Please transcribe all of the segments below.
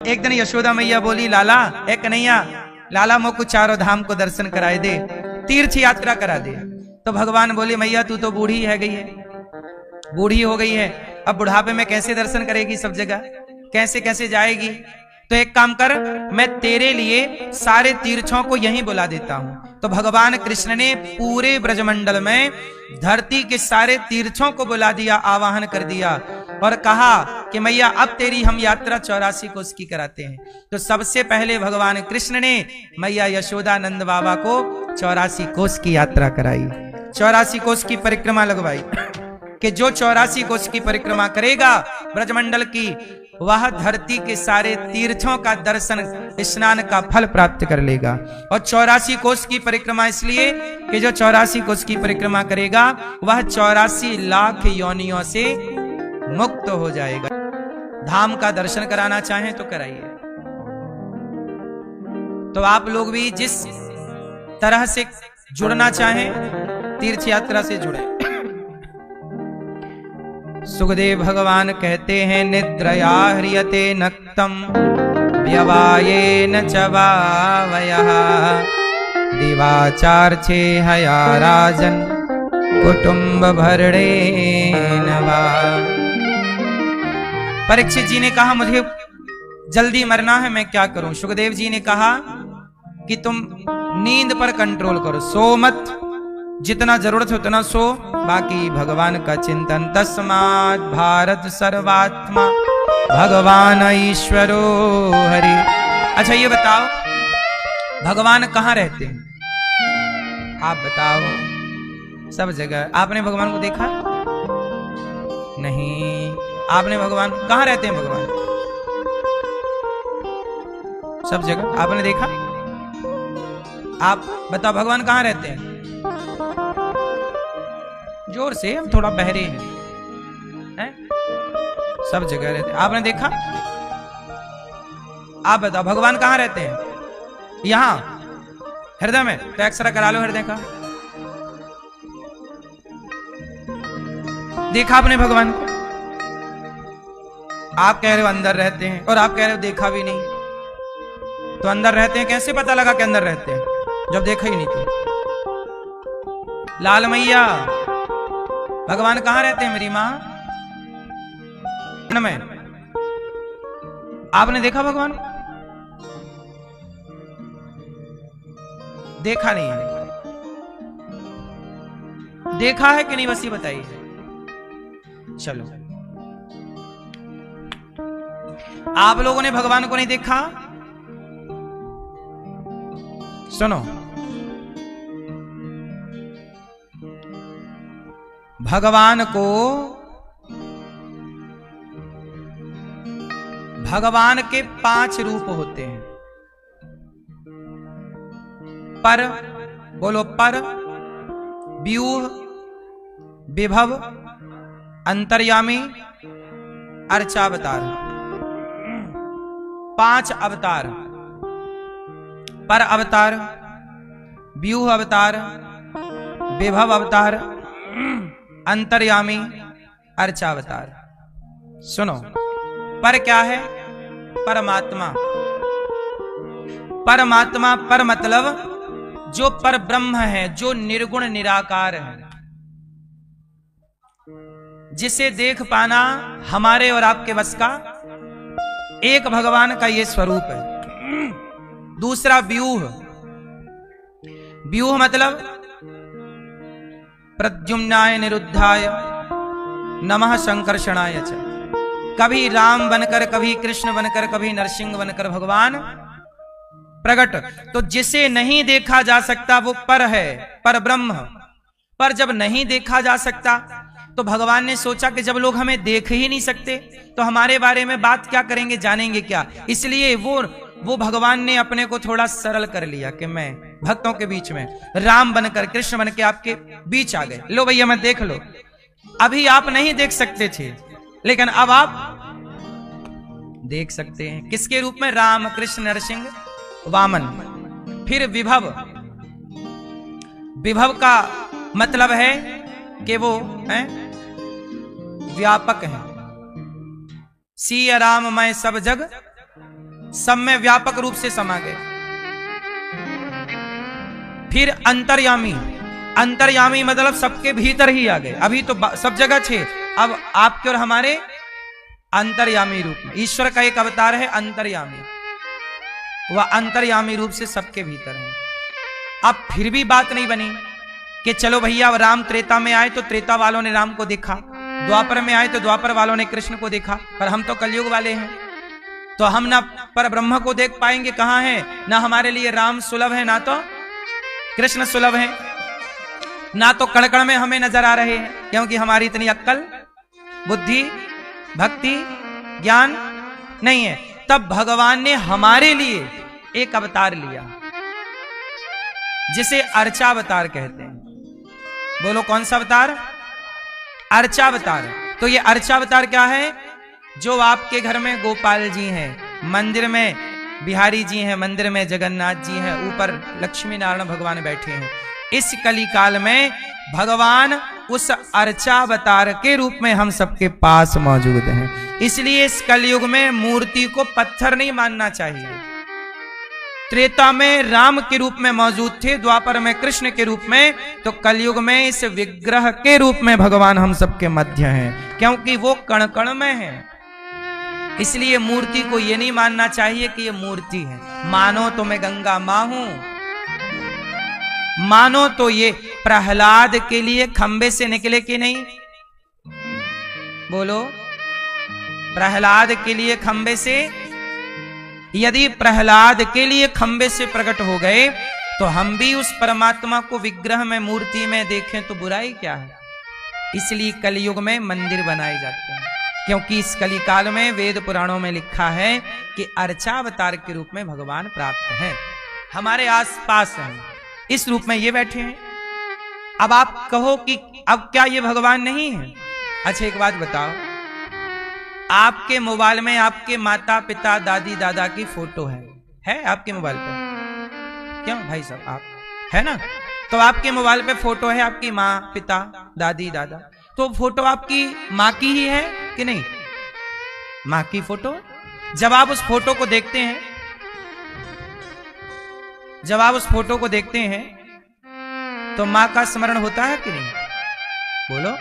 एक दिन यशोदा मैया बोली, लाला ए कन्हैया, लाला मोको चारों धाम को दर्शन कराए दे, तीर्थ यात्रा करा दे। तो भगवान बोले, मैया तू तो बूढ़ी है गई है, बूढ़ी हो गई है, अब बुढ़ापे में कैसे दर्शन करेगी सब जगह, कैसे कैसे जाएगी। तो एक काम कर, मैं तेरे लिए सारे तीर्थों को यहीं बुला देता हूं। तो भगवान कृष्ण ने पूरे ब्रजमंडल में धरती के सारे तीर्थों को बुला दिया, आवाहन कर दिया और कहा कि मैया अब तेरी हम यात्रा 84 कोस की कराते हैं। तो सबसे पहले भगवान कृष्ण ने मैया यशोदा नंद बाबा को 84 कोस की यात्रा कराई, 84 कोस की परिक्रमा लगवाई कि जो 84 कोस की परिक्रमा करेगा ब्रजमंडल की, वह धरती के सारे तीर्थों का दर्शन स्नान का फल प्राप्त कर लेगा। और 84 कोस की परिक्रमा इसलिए कि जो 84 कोस की परिक्रमा करेगा वह 84 लाख योनियों से मुक्त हो जाएगा। धाम का दर्शन कराना चाहें तो कराइए। तो आप लोग भी जिस तरह से जुड़ना चाहें तीर्थ यात्रा से जुड़े। सुखदेव भगवान कहते हैं, निद्रया ह्रियते नक्तम व्यवायेन चवावयः दिवाचार्चे हया राजन कुटुंब भरणेन वा। परीक्षित जी ने कहा, मुझे जल्दी मरना है, मैं क्या करूं। सुखदेव जी ने कहा कि तुम नींद पर कंट्रोल करो, सो मत, जितना जरूरत है उतना सो, बाकी भगवान का चिंतन। तस्मात् भारत सर्वात्मा भगवान ईश्वरो हरि। अच्छा ये बताओ, भगवान कहाँ रहते हैं? आप बताओ। सब जगह। आपने भगवान को देखा? नहीं। आपने भगवान कहाँ रहते हैं? भगवान सब जगह। आपने देखा? आप बताओ भगवान कहाँ रहते हैं? जोर से, हम थोड़ा बहरे हैं। सब जगह रहते हैं। आपने देखा? आप बताओ भगवान कहाँ रहते हैं? यहां हृदय में। तो एक्सरे करा लो हृदय का। देखा आपने भगवान को? आप कह रहे हो अंदर रहते हैं और आप कह रहे हो देखा भी नहीं। तो अंदर रहते हैं कैसे पता लगा कि अंदर रहते हैं जब देखा ही नहीं? तो लाल मैया, भगवान कहां रहते हैं मेरी मां? में। आपने देखा भगवान? देखा नहीं है। देखा है कि नहीं बस ये बताइए। चलो, आप लोगों ने भगवान को नहीं देखा? सुनो, भगवान को, भगवान के 5 रूप होते हैं। पर, बोलो पर, व्यूह, विभव, अंतर्यामी, अर्चावतार। 5 अवतार। पर अवतार, व्यूह अवतार, विभव अवतार, अंतर्यामी, अर्चावतार। सुनो, पर क्या है? परमात्मा। परमात्मा, पर मतलब जो पर ब्रह्म है, जो निर्गुण निराकार है, जिसे देख पाना हमारे और आपके बस का एक भगवान का ये स्वरूप है। दूसरा व्यूह। व्यूह मतलब प्रद्युम्नाय निरुद्धाय नमः संकर्षणाय च। कभी राम बनकर, कभी कृष्ण बनकर, कभी नरसिंह बनकर भगवान प्रकट। तो जिसे नहीं देखा जा सकता वो पर है, पर ब्रह्म। पर जब नहीं देखा जा सकता तो भगवान ने सोचा कि जब लोग हमें देख ही नहीं सकते तो हमारे बारे में बात क्या करेंगे, जानेंगे क्या। इसलिए वो भगवान ने अपने को थोड़ा सरल कर लिया कि मैं भक्तों के बीच में राम बनकर, कृष्ण बन के आपके बीच आ गए। लो भैया मैं देख लो। अभी आप नहीं देख सकते थे, लेकिन अब आप देख सकते हैं। किसके रूप में? राम, कृष्ण, नरसिंह, वामन। फिर विभव। विभव का मतलब है कि वो है व्यापक है। सिया राम मैं सब जग सब में व्यापक रूप से समा गए। फिर अंतर्यामी, अंतर्यामी मतलब सबके भीतर ही आ गए। अभी तो सब जगह थे, अब आपके और हमारे अंतर्यामी रूप में। ईश्वर का एक अवतार है अंतर्यामी, वह अंतर्यामी रूप से सबके भीतर है। अब फिर भी बात नहीं बनी कि चलो भैया राम त्रेता में आए तो त्रेता वालों ने राम को देखा, द्वापर में आए तो द्वापर वालों ने कृष्ण को देखा, पर हम तो कलयुग वाले हैं, तो हम ना पर ब्रह्म को देख पाएंगे, कहां है? ना हमारे लिए राम सुलभ है, ना तो कृष्ण सुलभ है, ना तो कण कण में हमें नजर आ रहे हैं, क्योंकि हमारी इतनी अक्ल, बुद्धि, भक्ति, ज्ञान नहीं है। तब भगवान ने हमारे लिए एक अवतार लिया जिसे अर्चावतार कहते हैं। बोलो कौन सा अवतार? अर्चावतार। तो ये अर्चावतार क्या है? जो आपके घर में गोपाल जी हैं, मंदिर में बिहारी जी हैं, मंदिर में जगन्नाथ जी हैं, ऊपर लक्ष्मी नारायण भगवान बैठे हैं, इस कली काल में भगवान उस अर्चावतार के रूप में हम सबके पास मौजूद हैं। इसलिए इस कलयुग में मूर्ति को पत्थर नहीं मानना चाहिए। त्रेता में राम के रूप में मौजूद थे, द्वापर में कृष्ण के रूप में, तो कलयुग में इस विग्रह के रूप में भगवान हम सबके मध्य हैं, क्योंकि वो कण कण में है। इसलिए मूर्ति को ये नहीं मानना चाहिए कि ये मूर्ति है। मानो तो मैं गंगा मां हूं, मानो तो ये प्रहलाद के लिए खंबे से निकले कि नहीं? बोलो, प्रहलाद के लिए खंबे से, यदि प्रहलाद के लिए खंबे से प्रकट हो गए तो हम भी उस परमात्मा को विग्रह में, मूर्ति में देखें तो बुराई क्या है? इसलिए कलयुग में मंदिर बनाए जाते हैं, क्योंकि इस कली काल में वेद पुराणों में लिखा है कि अर्चावतार के रूप में भगवान प्राप्त हैं, हमारे आसपास हैं, इस रूप में ये बैठे हैं। अब आप कहो कि अब क्या ये भगवान नहीं है? अच्छा एक बात बताओ, आपके मोबाइल में आपके माता पिता दादी दादा की फोटो है आपके मोबाइल पे? क्यों भाई साहब, आप है ना? तो आपके मोबाइल पे फोटो है आपकी माँ पिता दादी दादा, तो फोटो आपकी माँ की ही है कि नहीं? माँ की फोटो। जब आप उस फोटो को देखते हैं, जब आप उस फोटो को देखते हैं तो माँ का स्मरण होता है कि नहीं? बोलो।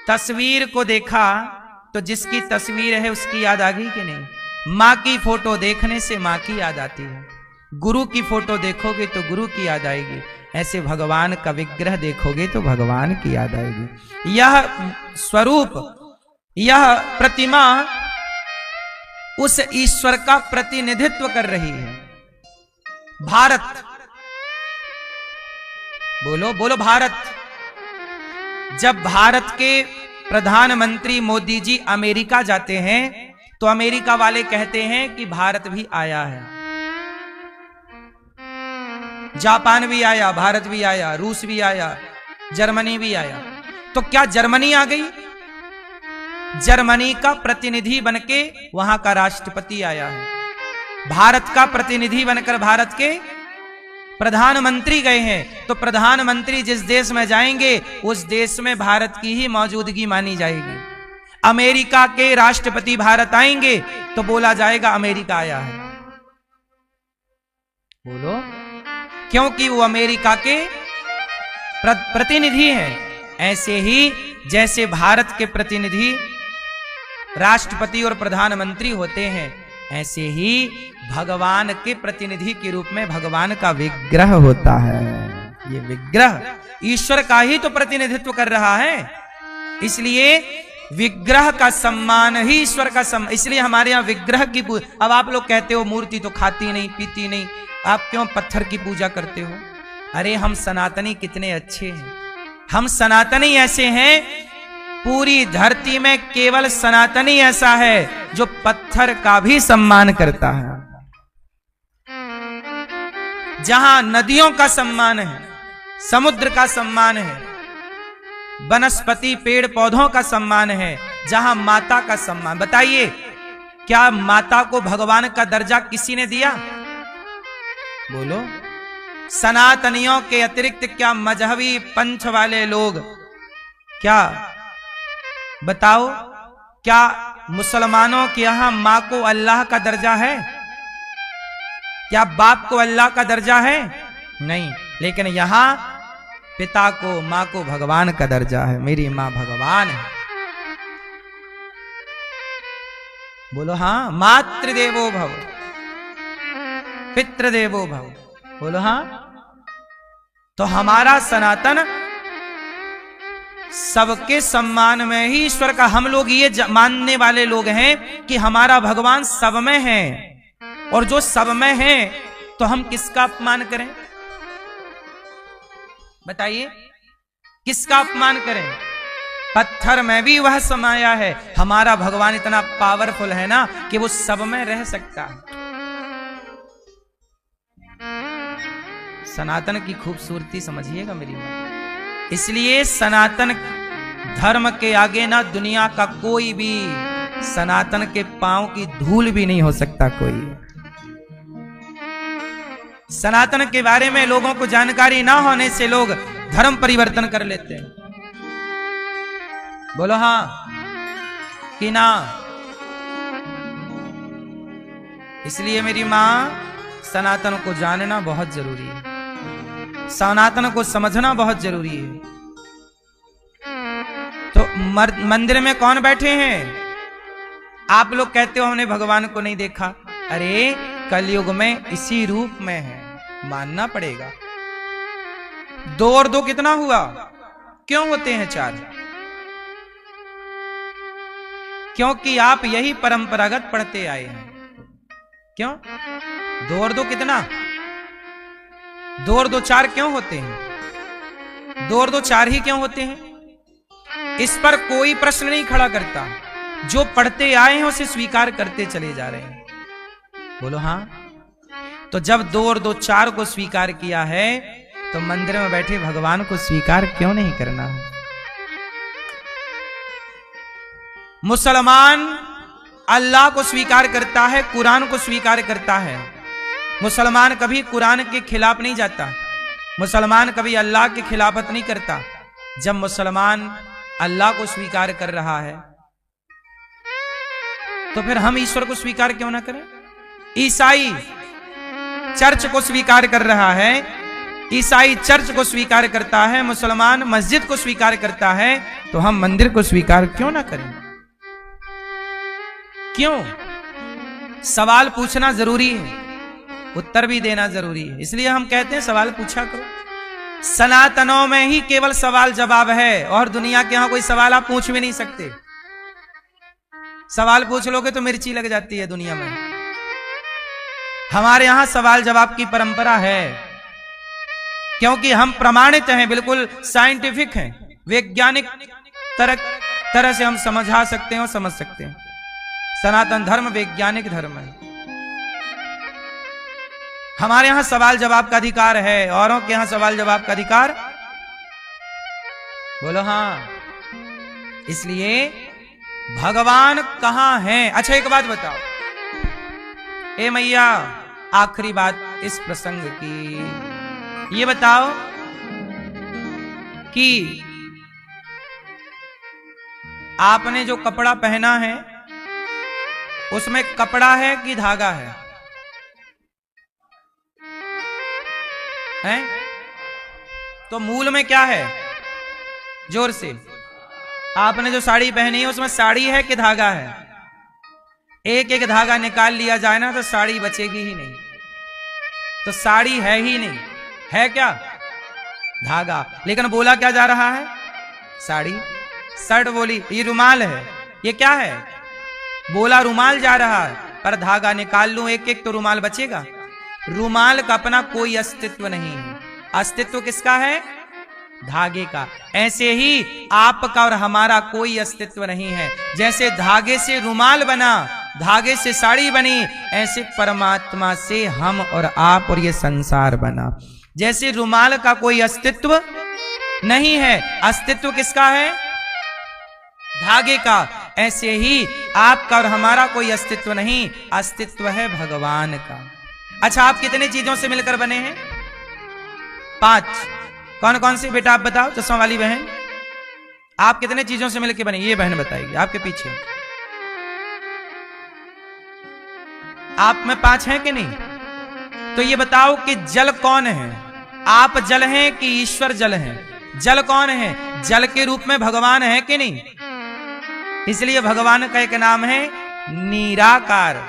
तस्वीर को देखा तो जिसकी तस्वीर है उसकी याद आ गई कि नहीं? माँ की फोटो देखने से माँ की याद आती है, गुरु की फोटो देखोगे तो गुरु की याद आएगी, ऐसे भगवान का विग्रह देखोगे तो भगवान की याद आएगी। यह स्वरूप, यह प्रतिमा उस ईश्वर का प्रतिनिधित्व कर रही है। भारत, बोलो बोलो भारत। जब भारत के प्रधानमंत्री मोदी जी अमेरिका जाते हैं तो अमेरिका वाले कहते हैं कि भारत भी आया है, जापान भी आया, भारत भी आया, रूस भी आया, जर्मनी भी आया। तो क्या जर्मनी आ गई? जर्मनी का प्रतिनिधि बनके वहां का राष्ट्रपति आया है, भारत का प्रतिनिधि बनकर भारत के प्रधानमंत्री गए हैं। तो प्रधानमंत्री जिस देश में जाएंगे उस देश में भारत की ही मौजूदगी मानी जाएगी। अमेरिका के राष्ट्रपति भारत आएंगे तो बोला जाएगा अमेरिका आया है। बोलो, क्योंकि वो अमेरिका के प्रतिनिधि हैं। ऐसे ही जैसे भारत के प्रतिनिधि राष्ट्रपति और प्रधानमंत्री होते हैं, ऐसे ही भगवान के प्रतिनिधि के रूप में भगवान का विग्रह होता है। ये विग्रह ईश्वर का ही तो प्रतिनिधित्व कर रहा है, इसलिए विग्रह का सम्मान ही ईश्वर का सम्मान। इसलिए हमारे यहाँ विग्रह की अब आप लोग कहते हो मूर्ति तो खाती नहीं पीती नहीं, आप क्यों पत्थर की पूजा करते हो? अरे हम सनातनी कितने अच्छे हैं, हम सनातनी ऐसे हैं, पूरी धरती में केवल सनातनी ऐसा है जो पत्थर का भी सम्मान करता है। जहां नदियों का सम्मान है, समुद्र का सम्मान है, वनस्पति पेड़ पौधों का सम्मान है, जहां माता का सम्मान। बताइए, क्या माता को भगवान का दर्जा किसी ने दिया? बोलो। सनातनियों के अतिरिक्त क्या मजहबी पंथ वाले लोग, क्या बताओ, क्या मुसलमानों के यहां मां को अल्लाह का दर्जा है? क्या बाप को अल्लाह का दर्जा है? नहीं, लेकिन यहां पिता को, मां को भगवान का दर्जा है। मेरी मां भगवान है। बोलो हाँ। मातृदेवो भव, पितृदेवो भव। बोलो हाँ। तो हमारा सनातन सबके सम्मान में ही ईश्वर का, हम लोग ये मानने वाले लोग हैं कि हमारा भगवान सब में है, और जो सब में है तो हम किसका अपमान करें? बताइए, किसका अपमान करें? पत्थर में भी वह समाया है। हमारा भगवान इतना पावरफुल है ना कि वो सब में रह सकता है। सनातन की खूबसूरती समझिएगा मेरी मां। इसलिए सनातन धर्म के आगे ना दुनिया का कोई भी सनातन के पांव की धूल भी नहीं हो सकता कोई। सनातन के बारे में लोगों को जानकारी ना होने से लोग धर्म परिवर्तन कर लेते हैं। बोलो हाँ कि ना? इसलिए मेरी मां, सनातन को जानना बहुत जरूरी है, सनातन को समझना बहुत जरूरी है। तो मंदिर में कौन बैठे हैं? आप लोग कहते हो हमने भगवान को नहीं देखा। अरे कलयुग में इसी रूप में है, मानना पड़ेगा। 2 और 2 कितना हुआ? क्यों होते हैं 4? क्योंकि आप यही परंपरागत पढ़ते आए हैं। क्यों? 2 और 2 कितना? 2 और 2 4 क्यों होते हैं? 2 और 2 4 ही क्यों होते हैं? इस पर कोई प्रश्न नहीं खड़ा करता। जो पढ़ते आए हैं उसे स्वीकार करते चले जा रहे हैं। बोलो हाँ। तो जब 2 और 2 4 को स्वीकार किया है तो मंदिर में बैठे भगवान को स्वीकार क्यों नहीं करना है? मुसलमान अल्लाह को स्वीकार करता है, कुरान को स्वीकार करता है। मुसलमान कभी कुरान के खिलाफ नहीं जाता, मुसलमान कभी अल्लाह के खिलाफत नहीं करता। जब मुसलमान अल्लाह को स्वीकार कर रहा है तो फिर हम ईश्वर को स्वीकार क्यों ना करें? ईसाई चर्च को स्वीकार कर रहा है, ईसाई चर्च को स्वीकार करता है, मुसलमान मस्जिद को स्वीकार करता है, तो हम मंदिर को स्वीकार क्यों ना करें? क्यों? सवाल पूछना जरूरी है, उत्तर भी देना जरूरी है। इसलिए हम कहते हैं सवाल पूछा करो। सनातनों में ही केवल सवाल जवाब है, और दुनिया के यहां कोई सवाल आप पूछ भी नहीं सकते। सवाल पूछ लोगे तो मिर्ची लग जाती है दुनिया में। हमारे यहां सवाल जवाब की परंपरा है, क्योंकि हम प्रमाणित हैं, बिल्कुल साइंटिफिक हैं, वैज्ञानिक तरह से हम समझा सकते हैं और समझ सकते हैं। सनातन धर्म वैज्ञानिक धर्म है। हमारे यहां सवाल जवाब का अधिकार है, औरों के यहां सवाल जवाब का अधिकार? बोलो हाँ। इसलिए भगवान कहां है? अच्छा एक बात बताओ, ए मैया, आखिरी बात इस प्रसंग की, ये बताओ कि आपने जो कपड़ा पहना है उसमें कपड़ा है कि धागा है? हैं? तो मूल में क्या है? जोर से। आपने जो साड़ी पहनी है उसमें साड़ी है कि धागा है? एक एक धागा निकाल लिया जाए ना तो साड़ी बचेगी ही नहीं। तो साड़ी है ही नहीं, है क्या? धागा। लेकिन बोला क्या जा रहा है? साड़ी। शर्ट बोली, ये रुमाल है, ये क्या है? बोला रुमाल जा रहा है, पर धागा निकाल लूं एक एक तो रुमाल बचेगा। रुमाल का अपना कोई अस्तित्व नहीं है। अस्तित्व किसका है? धागे का। ऐसे ही आपका और हमारा कोई अस्तित्व नहीं है। जैसे धागे से रुमाल बना, धागे से साड़ी बनी, ऐसे परमात्मा से हम और आप और ये संसार बना। जैसे रुमाल का कोई अस्तित्व नहीं है, अस्तित्व किसका है? धागे का। ऐसे ही आपका और हमारा कोई अस्तित्व नहीं, अस्तित्व है भगवान का। अच्छा, आप कितने चीजों से मिलकर बने हैं? 5। कौन कौन सी? बेटा आप बताओ, चश्मा वाली बहन, आप कितने चीजों से मिलकर बने? ये बहन बताएगी आपके पीछे। आप में 5 हैं कि नहीं? तो ये बताओ कि जल कौन है? आप जल हैं कि ईश्वर जल हैं? जल कौन है? जल के रूप में भगवान है कि नहीं? इसलिए भगवान का एक नाम है निराकार।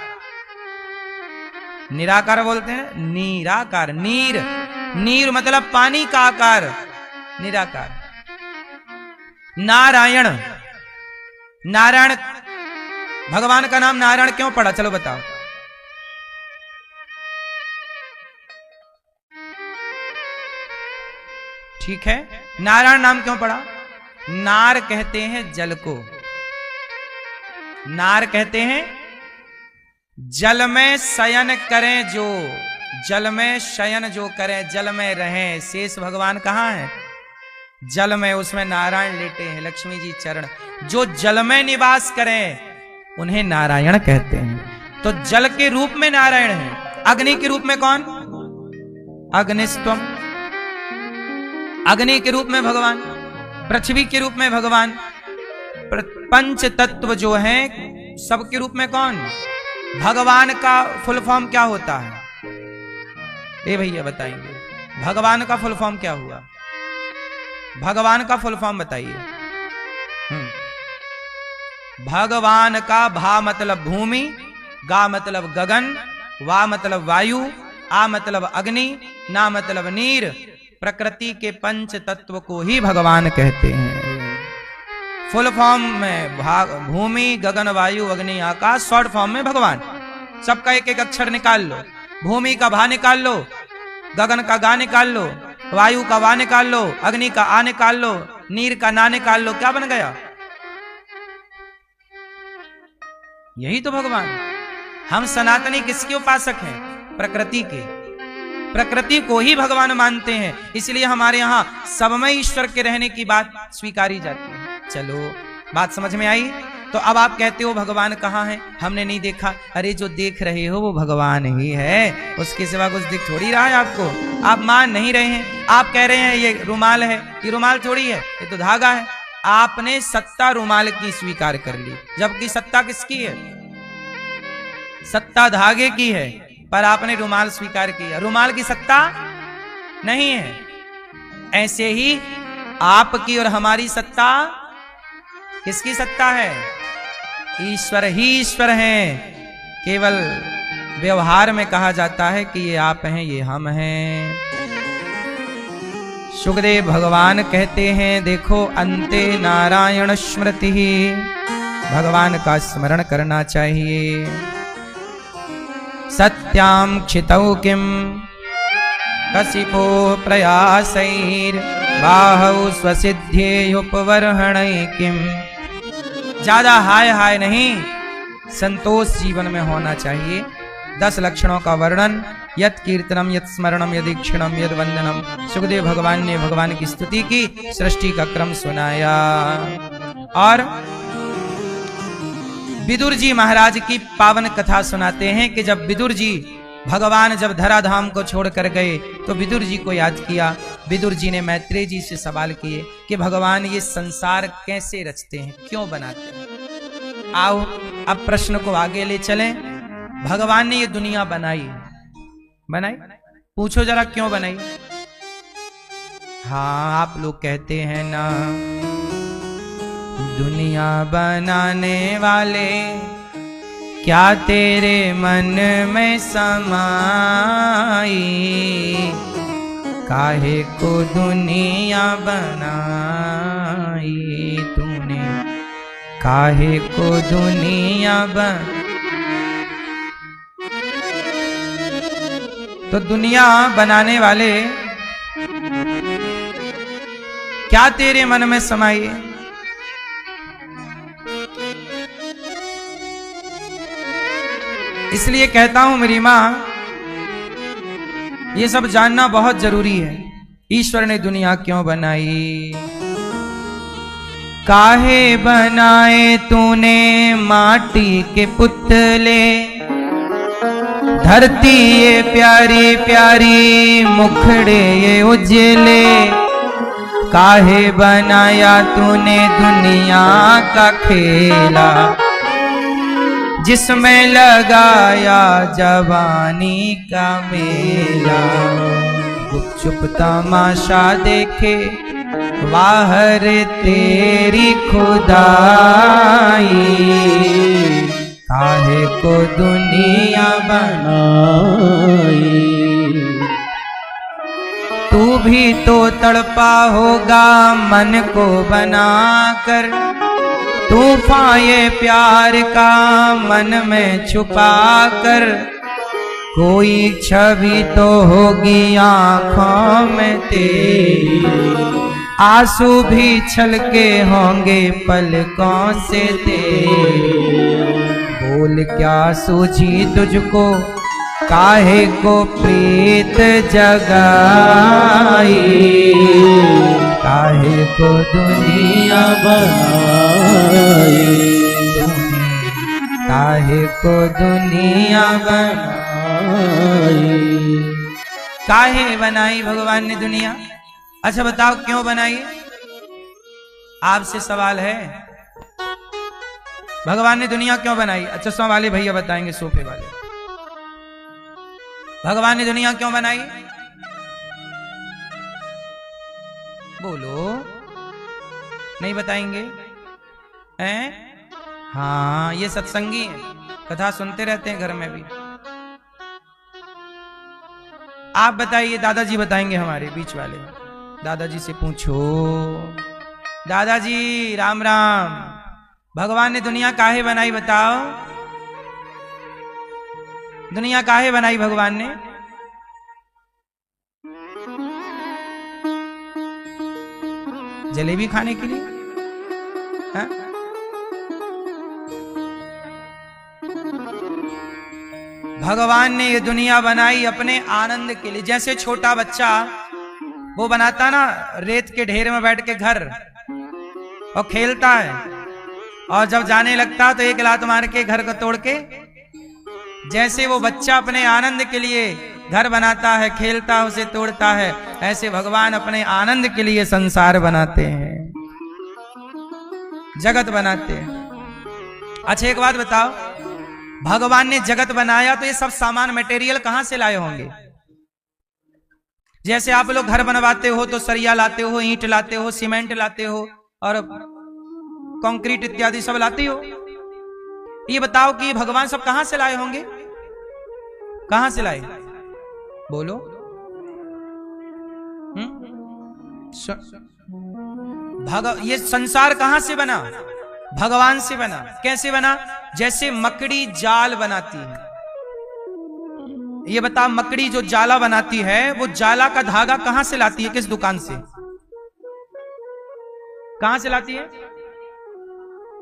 निराकार बोलते हैं, निराकार। नीर, नीर मतलब पानी का आकार, निराकार। नारायण, नारायण, भगवान का नाम नारायण क्यों पड़ा? चलो बताओ। ठीक है, नारायण नाम क्यों पड़ा? नार कहते हैं जल को, नार कहते हैं जल में शयन करें जो, जल में शयन जो करें, जल में रहें। शेष भगवान कहाँ है? जल में, उसमें नारायण लेटे हैं, लक्ष्मी जी चरण। जो जल में निवास करें उन्हें नारायण कहते हैं। तो जल के रूप में नारायण है। अग्नि के रूप में कौन? अग्निस्त्वम, अग्नि के रूप में भगवान, पृथ्वी के रूप में भगवान, पंच तत्व जो है सबके रूप में कौन? भगवान का फुल फॉर्म क्या होता है? ए भैया बताएंगे, भगवान का फुल फॉर्म क्या हुआ? भगवान का फुल फॉर्म बताइए। भगवान का भा मतलब भूमि, गा मतलब गगन, वा मतलब वायु, आ मतलब अग्नि, ना मतलब नीर। प्रकृति के पंच तत्व को ही भगवान कहते हैं। फुल फॉर्म में भूमि, गगन, वायु, अग्नि, आकाश, शॉर्ट फॉर्म में भगवान। सबका एक एक अक्षर निकाल लो। भूमि का भा निकाल लो, गगन का गा निकाल लो, वायु का वा निकाल लो, अग्नि का आ निकाल लो, नीर का ना निकाल लो, क्या बन गया? यही तो भगवान। हम सनातनी किसके उपासक हैं? प्रकृति के। प्रकृति को ही भगवान मानते हैं, इसलिए हमारे यहां सब में ईश्वर के रहने की बात स्वीकारी जाती है। चलो बात समझ में आई? तो अब आप कहते हो भगवान कहाँ है? हमने नहीं देखा। अरे जो देख रहे हो वो भगवान ही है, उसके सिवा कुछ दिख थोड़ी रहा है आपको। आप मान नहीं रहे हैं। आप कह रहे हैं ये रुमाल है, ये रुमाल थोड़ी है, ये तो धागा है। आपने सत्ता रुमाल की स्वीकार कर ली, जबकि सत्ता किसकी है? सत्ता धागे की है, पर आपने रुमाल स्वीकार किया। रुमाल की सत्ता नहीं है। ऐसे ही आपकी और हमारी सत्ता किसकी सत्ता है? ईश्वर ही ईश्वर हैं। केवल व्यवहार में कहा जाता है कि ये आप हैं, ये हम हैं। सुखदेव भगवान कहते हैं, देखो अंते नारायण स्मृति, भगवान का स्मरण करना चाहिए। सत्याम क्षितौ किम कशिपो प्रयासैर बाहु स्वसिद्ध्येयुपवर्हणै किम। ज्यादा हाय हाय नहीं, संतोष जीवन में होना चाहिए। 10 लक्षणों का वर्णन, यत् कीर्तनम, यत् स्मरणम, यदीक्षणम, यद वंदनम। सुखदेव भगवान ने भगवान की स्तुति की, सृष्टि का क्रम सुनाया। और विदुर जी महाराज की पावन कथा सुनाते हैं कि जब विदुर जी भगवान जब धराधाम को छोड़कर गए तो विदुर जी को याद किया। विदुर जी ने मैत्रेय जी से सवाल किए कि भगवान ये संसार कैसे रचते हैं, क्यों बनाते हैं? आओ अब प्रश्न को आगे ले चलें। भगवान ने ये दुनिया बनाई, पूछो जरा क्यों बनाई? हाँ आप लोग कहते हैं ना, दुनिया बनाने वाले क्या तेरे मन में समाई, काहे को दुनिया बनाई तूने, काहे को दुनिया तो दुनिया बनाने वाले क्या तेरे मन में समाई? इसलिए कहता हूं मेरी मां, ये सब जानना बहुत जरूरी है। ईश्वर ने दुनिया क्यों बनाई? काहे बनाए तूने माटी के पुतले, धरती ये प्यारी प्यारी मुखड़े ये उजले, काहे बनाया तूने दुनिया का खेला, जिसमें लगाया जवानी का मेला। गुपचुप तमाशा देखे बाहर तेरी खुदाई, काहे को दुनिया बनाई। तू भी तो तड़पा होगा मन को बनाकर, तूफान ये प्यार का मन में छुपा कर। कोई छवि तो होगी आँखों में तेरी, आंसू भी छलके होंगे पलकों से तेरे। बोल क्या सूझी तुझको, काहे को प्रीत जगाई, काहे को दुनिया बनाई, काहे को दुनिया बनाई। काहे बनाई भगवान ने दुनिया? अच्छा बताओ क्यों बनाई? आपसे सवाल है, भगवान ने दुनिया क्यों बनाई? अच्छा चश्मा वाले भैया बताएंगे, सोफे वाले। भगवान ने दुनिया क्यों बनाई? बोलो, नहीं बताएंगे? हैं? हाँ, ये सत्संगी है, कथा सुनते रहते हैं घर में भी। आप बताइए, दादाजी बताएंगे, हमारे बीच वाले दादाजी से पूछो। दादाजी राम राम, भगवान ने दुनिया काहे बनाई बताओ? दुनिया काहे बनाई भगवान ने? जलेबी खाने के लिए? हा? भगवान ने ये दुनिया बनाई अपने आनंद के लिए। जैसे छोटा बच्चा वो बनाता ना रेत के ढेर में बैठ के घर और खेलता है, और जब जाने लगता तो एक लात मार के घर को तोड़ के, जैसे वो बच्चा अपने आनंद के लिए घर बनाता है, खेलता है, उसे तोड़ता है, ऐसे भगवान अपने आनंद के लिए संसार बनाते हैं, जगत बनाते हैं। अच्छा एक बात बताओ, भगवान ने जगत बनाया तो ये सब सामान मटेरियल कहां से लाए होंगे? जैसे आप लोग घर बनवाते हो तो सरिया लाते हो, ईंट लाते हो, सीमेंट लाते हो और कंक्रीट इत्यादि सब लाते हो। ये बताओ कि भगवान सब कहां से लाए होंगे? कहां से लाए? बोलो। ये संसार कहां से बना? भगवान से बना। कैसे बना? जैसे मकड़ी जाल बनाती है। ये बता, मकड़ी जो जाला बनाती है वो जाला का धागा कहां से लाती है? किस दुकान से? कहां से लाती है?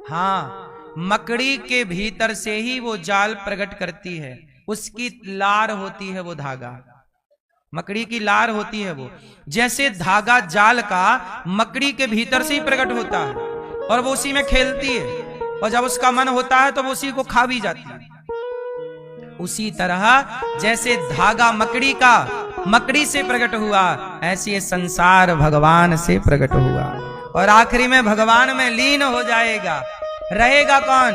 हाँ, मकड़ी के भीतर से ही वो जाल प्रकट करती है। उसकी लार होती है वो धागा, मकड़ी की लार होती है वो। जैसे धागा जाल का मकड़ी के भीतर से ही प्रकट होता है और वो उसी में खेलती है, और जब उसका मन होता है तो वो उसी को खा भी जाती है। उसी तरह जैसे धागा मकड़ी का मकड़ी से प्रकट हुआ, ऐसे ये संसार भगवान से प्रकट हुआ और आखिरी में भगवान में लीन हो जाएगा। रहेगा कौन?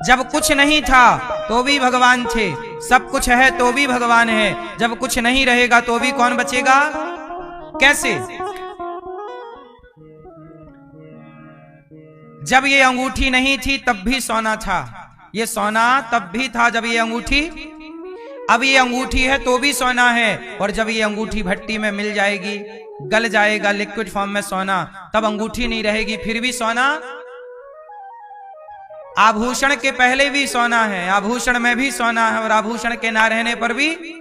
जब कुछ नहीं था तो भी भगवान थे, सब कुछ है तो भी भगवान है, जब कुछ नहीं रहेगा तो भी कौन बचेगा? कैसे? जब ये अंगूठी नहीं थी तब भी सोना था, ये सोना तब भी था जब ये अंगूठी, अब ये अंगूठी है तो भी सोना है, और जब ये अंगूठी भट्टी में मिल जाएगी, गल जाएगा लिक्विड फॉर्म में सोना, तब अंगूठी नहीं रहेगी, फिर भी सोना। आभूषण के पहले भी सोना है, आभूषण में भी सोना है, और आभूषण के ना रहने पर भी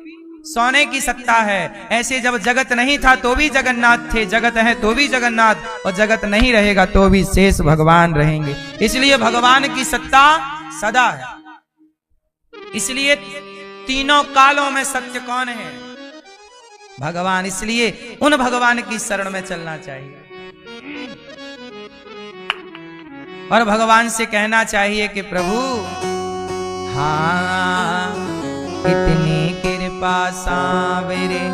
सोने की सत्ता है। ऐसे जब जगत नहीं था तो भी जगन्नाथ थे, जगत है तो भी जगन्नाथ, और जगत नहीं रहेगा तो भी शेष भगवान रहेंगे। इसलिए भगवान की सत्ता सदा है। इसलिए तीनों कालों में सत्य कौन है? भगवान। इसलिए उन भगवान की शरण में चलना चाहिए और भगवान से कहना चाहिए कि प्रभु हाँ, इतनी कृपा सांवरे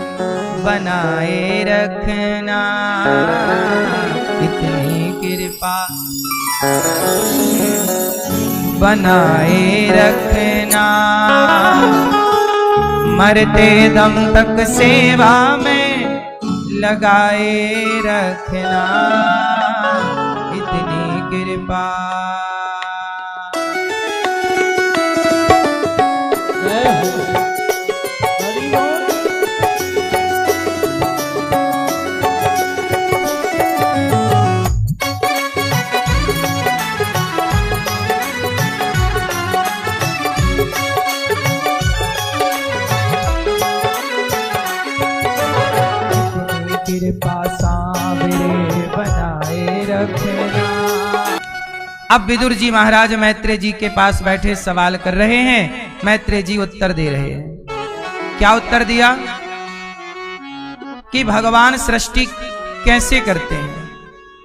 बनाए रखना, इतनी कृपा बनाए रखना, मरते दम तक सेवा में लगाए रखना, इतनी कृपा। कृपा सांवरे बनाए रखना। अब विदुर जी महाराज मैत्रेय जी के पास बैठे सवाल कर रहे हैं। मैत्रेय जी उत्तर दे रहे हैं। क्या उत्तर दिया? कि भगवान सृष्टि कैसे करते हैं।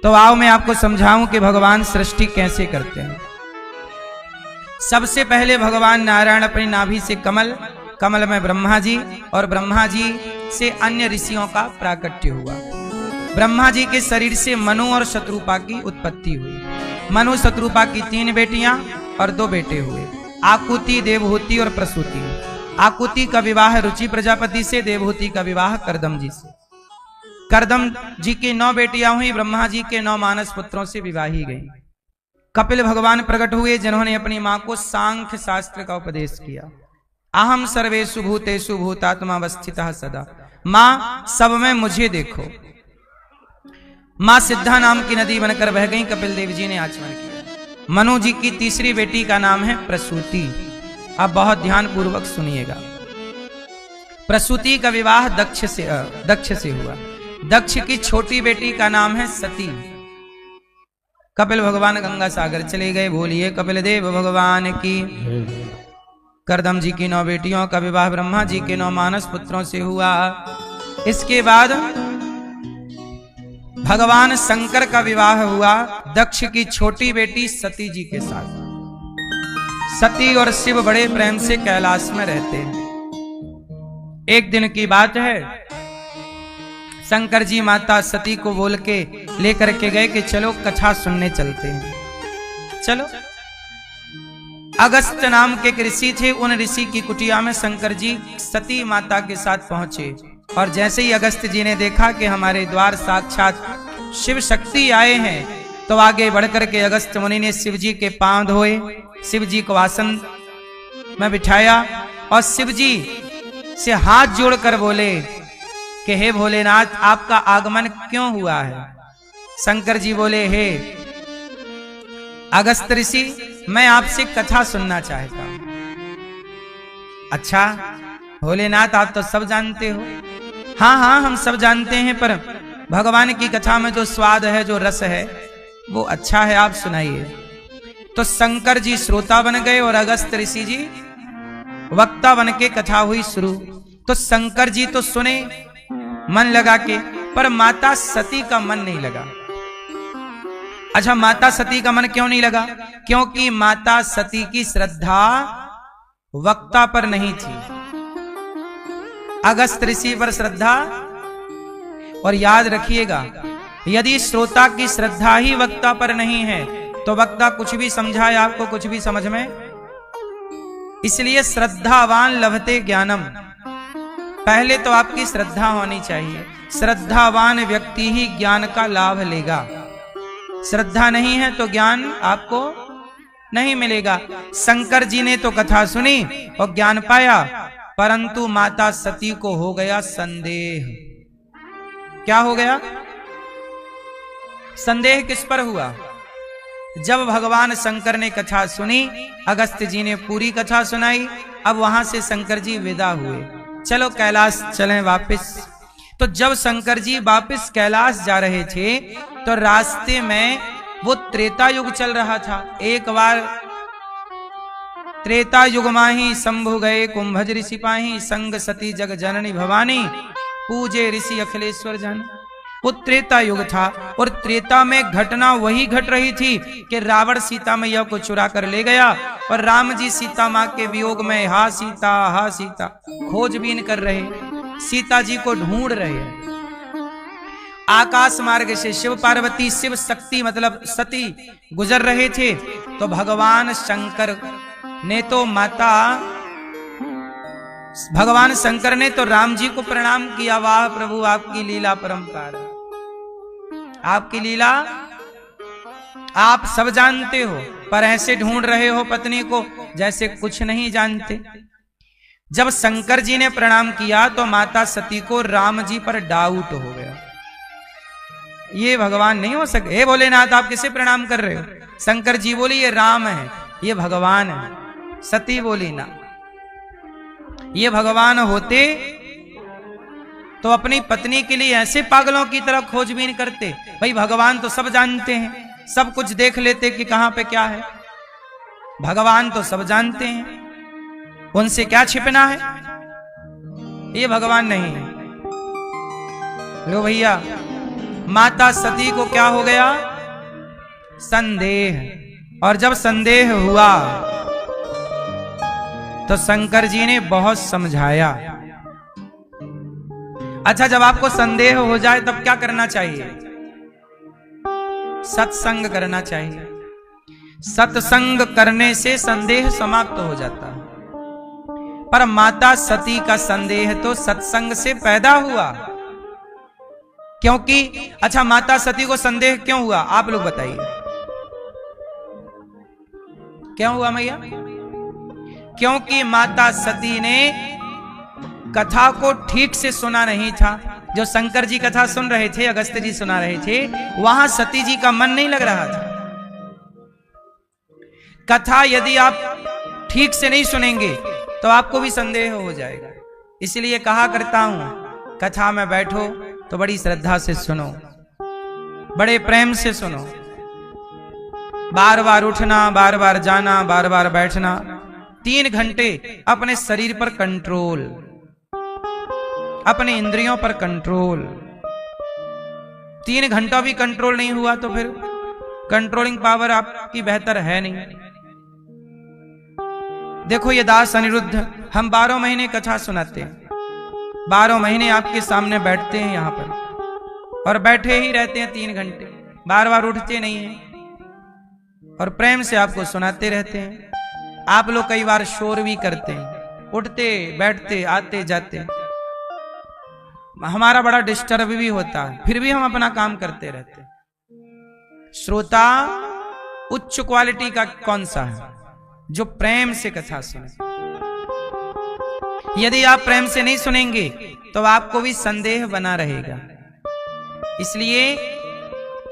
तो आओ मैं आपको समझाऊं कि भगवान सृष्टि कैसे करते हैं। सबसे पहले भगवान नारायण अपनी नाभि से कमल में ब्रह्मा जी, और ब्रह्मा जी से अन्य ऋषियों का प्राकट्य हुआ। ब्रह्मा जी के शरीर से मनु और शत्रुपा की उत्पत्ति हुई। मनु शत्रुपा की 3 बेटियां और 2 बेटे हुए, आकुति, देवहूति और प्रसूति। आकुति का विवाह रुचि प्रजापति से, देवहूति का विवाह करदम जी से। करदम जी की 9 बेटियां हुई, ब्रह्मा जी के 9 मानस पुत्रों से विवाही गई। कपिल भगवान प्रकट हुए जिन्होंने अपनी मां को सांख्य शास्त्र का उपदेश किया। अहम सर्वेषु भूतेषु भूतात्मावस्थितः सदा, मां सब में मुझे देखो। मां सिद्धा नाम की नदी बनकर बह गई, कपिल देव जी ने आचमन किया। मनु जी की तीसरी बेटी का नाम है प्रसूति। अब बहुत ध्यान पूर्वक सुनिएगा। प्रसूति का विवाह दक्ष से हुआ। दक्ष की छोटी बेटी का नाम है सती। कपिल भगवान गंगा सागर चले गए। बोलिए कपिल देव भगवान की। करदम जी की 9 बेटियों का विवाह ब्रह्मा जी के 9 मानस पुत्रों से हुआ। इसके बाद भगवान शंकर का विवाह हुआ दक्ष की छोटी बेटी सती जी के साथ। सती और शिव बड़े प्रेम से कैलाश में रहते हैं। एक दिन की बात है, शंकर जी माता सती को बोल के लेकर के गए कि चलो कथा सुनने चलते हैं। चलो। अगस्त नाम के एक ऋषि थे। उन ऋषि की कुटिया में शंकर जी सती माता के साथ पहुंचे, और जैसे ही अगस्त जी ने देखा कि हमारे द्वार साक्षात शिव शक्ति आए हैं, तो आगे बढ़कर के अगस्त मुनि ने शिव जी के पांव धोए, शिव जी को आसन में बिठाया और शिव जी से हाथ जोड़कर बोले कि हे भोलेनाथ, आपका आगमन क्यों हुआ है। शंकर जी बोले, हे अगस्त ऋषि, मैं आपसे कथा सुनना चाहता हूं। अच्छा भोलेनाथ, आप तो सब जानते हो। हाँ हाँ, हम सब जानते हैं, पर भगवान की कथा में जो स्वाद है, जो रस है, वो अच्छा है, आप सुनाइए। तो शंकर जी श्रोता बन गए और अगस्त ऋषि जी वक्ता बन के कथा हुई शुरू। तो शंकर जी तो सुने मन लगा के, पर माता सती का मन नहीं लगा। अच्छा, माता सती का मन क्यों नहीं लगा? क्योंकि माता सती की श्रद्धा वक्ता पर नहीं थी, अगस्त ऋषि पर श्रद्धा। और याद रखिएगा, यदि श्रोता की श्रद्धा ही वक्ता पर नहीं है तो वक्ता कुछ भी समझाए आपको, कुछ भी समझ में। इसलिए श्रद्धावान लभते ज्ञानम, पहले तो आपकी श्रद्धा होनी चाहिए। श्रद्धावान व्यक्ति ही ज्ञान का लाभ लेगा। श्रद्धा नहीं है तो ज्ञान आपको नहीं मिलेगा। शंकर जी ने तो कथा सुनी और ज्ञान पाया, परंतु माता सती को हो गया संदेह। क्या हो गया? संदेह किस पर हुआ? जब भगवान शंकर ने कथा सुनी, अगस्त जी ने पूरी कथा सुनाई, अब वहां से शंकर जी विदा हुए, चलो कैलाश चलें वापस। तो जब शंकर जी वापस कैलाश जा रहे थे तो रास्ते में वो त्रेता युग चल रहा था। एक बार त्रेता युग माही शंभु गए कुंभज ऋषि पाही, संग सती जग जननी भवानी, पूजे ऋषि अखिलेश्वर जन। वो त्रेता युग था और त्रेता में घटना वही घट रही थी कि रावण सीता मैया को चुरा कर ले गया और राम जी सीता माँ के वियोग में हा सीता खोजबीन कर रहे, सीता जी को ढूंढ रहे। आकाश मार्ग से शिव पार्वती, शिव शक्ति मतलब सती गुजर रहे थे, तो भगवान शंकर ने तो भगवान शंकर ने तो राम जी को प्रणाम किया। वाह प्रभु, आपकी लीला परंपार, आपकी लीला आप सब जानते हो, पर ऐसे ढूंढ रहे हो पत्नी को जैसे कुछ नहीं जानते। जब शंकर जी ने प्रणाम किया तो माता सती को राम जी पर डाउट हो गया, ये भगवान नहीं हो सके। हे भोलेनाथ, आप किसे प्रणाम कर रहे हो? शंकर जी बोली ये राम है, ये भगवान है। सती बोली ना, ये भगवान होते तो अपनी पत्नी के लिए ऐसे पागलों की तरह खोजबीन करते। भाई भगवान तो सब जानते हैं, सब कुछ देख लेते कि कहां पे क्या है। भगवान तो सब जानते हैं, उनसे क्या छिपना है। ये भगवान नहीं है। लो भैया, माता सती को क्या हो गया? संदेह। और जब संदेह हुआ तो शंकर जी ने बहुत समझाया। अच्छा, जब आपको संदेह हो जाए तब क्या करना चाहिए? सत्संग करना चाहिए। सत्संग करने से संदेह समाप्त हो जाता है। पर माता सती का संदेह तो सत्संग से पैदा हुआ। क्योंकि अच्छा, माता सती को संदेह क्यों हुआ? आप लोग बताइए, क्यों हुआ मैया? क्योंकि माता सती ने कथा को ठीक से सुना नहीं था। जो शंकर जी कथा सुन रहे थे, अगस्त जी सुना रहे थे, वहां सती जी का मन नहीं लग रहा था। कथा यदि आप ठीक से नहीं सुनेंगे तो आपको भी संदेह हो जाएगा। इसलिए कहा करता हूं, कथा में बैठो तो बड़ी श्रद्धा से सुनो, बड़े प्रेम से सुनो। बार बार उठना, बार बार जाना, बार बार बैठना। 3 घंटे अपने शरीर पर कंट्रोल, अपने इंद्रियों पर कंट्रोल। 3 घंटा भी कंट्रोल नहीं हुआ तो फिर कंट्रोलिंग पावर आपकी बेहतर है नहीं। देखो ये दास अनिरुद्ध, हम 12 महीने कथा सुनाते हैं, 12 महीने आपके सामने बैठते हैं यहां पर, और बैठे ही रहते हैं 3 घंटे, बार बार उठते नहीं हैं और प्रेम से आपको सुनाते रहते हैं। आप लोग कई बार शोर भी करते हैं, उठते बैठते आते जाते, हमारा बड़ा डिस्टर्ब भी होता है, फिर भी हम अपना काम करते रहते हैं। श्रोता उच्च क्वालिटी का कौन सा है? जो प्रेम से कथा सुने। यदि आप प्रेम से नहीं सुनेंगे तो आपको भी संदेह बना रहेगा। इसलिए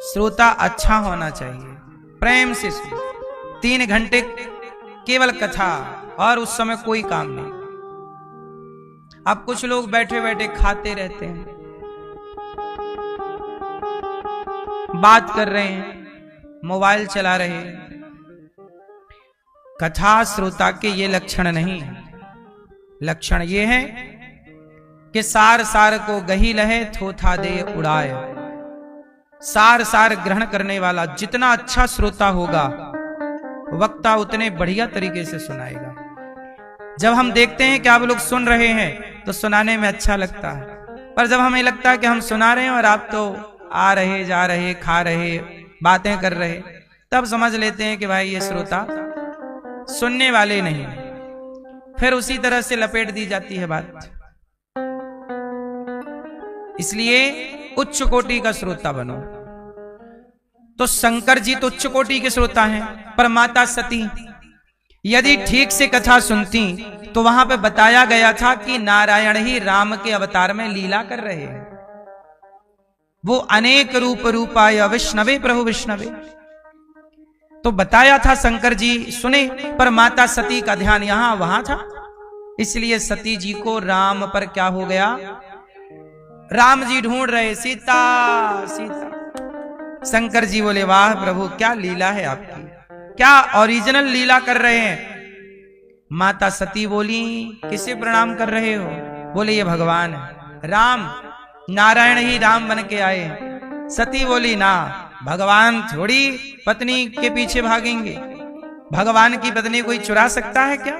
श्रोता अच्छा होना चाहिए, प्रेम से सुने। 3 घंटे केवल कथा, और उस समय कोई काम नहीं। अब कुछ लोग बैठे बैठे खाते रहते हैं, बात कर रहे हैं, मोबाइल चला रहे हैं। कथा श्रोता के ये लक्षण नहीं है। लक्षण ये है कि सार सार को गही लहे, थोथा दे उड़ाए। सार सार ग्रहण करने वाला जितना अच्छा श्रोता होगा, वक्ता उतने बढ़िया तरीके से सुनाएगा। जब हम देखते हैं कि आप लोग सुन रहे हैं तो सुनाने में अच्छा लगता है, पर जब हमें लगता है कि हम सुना रहे हैं और आप तो आ रहे, जा रहे, खा रहे, बातें कर रहे, तब समझ लेते हैं कि भाई ये श्रोता सुनने वाले नहीं। फिर उसी तरह से लपेट दी जाती है बात। इसलिए उच्च कोटि का श्रोता बनो। तो शंकर जी तो उच्च कोटि के श्रोता हैं, पर माता सती यदि ठीक से कथा सुनती तो वहां पे बताया गया था कि नारायण ही राम के अवतार में लीला कर रहे हैं। वो अनेक रूप रूपाय विष्णवे प्रभु विष्णवे, तो बताया था। शंकर जी सुने, पर माता सती का ध्यान यहां वहां था। इसलिए सती जी को राम पर क्या हो गया? राम जी ढूंढ रहे, सीता सीता। शंकर जी बोले वाह प्रभु, क्या लीला है आपकी, क्या ओरिजिनल लीला कर रहे हैं। माता सती बोली किसे प्रणाम कर रहे हो? बोले ये भगवान है, राम, नारायण ही राम बन के आए। सती बोली ना, भगवान थोड़ी पत्नी के पीछे भागेंगे। भगवान की पत्नी कोई चुरा सकता है क्या?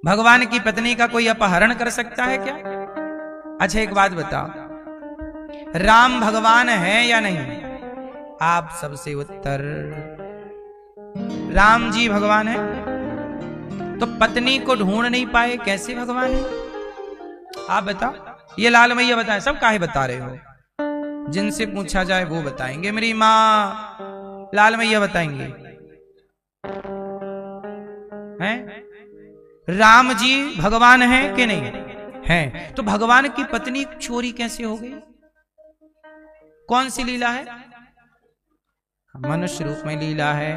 भगवान की पत्नी का कोई अपहरण कर सकता है क्या? अच्छा एक बात बताओ, राम भगवान है या नहीं? आप सबसे उत्तर, राम जी भगवान है। तो पत्नी को ढूंढ नहीं पाए, कैसे भगवान है? आप बताओ, ये लाल मैया बताएं। सब काहे बता रहे हो? जिनसे पूछा जाए वो बताएंगे। मेरी माँ लाल मैया बताएंगे हैं? राम जी भगवान है कि नहीं है? तो भगवान की पत्नी चोरी कैसे हो गई? कौन सी लीला है? मनुष्य रूप में लीला है।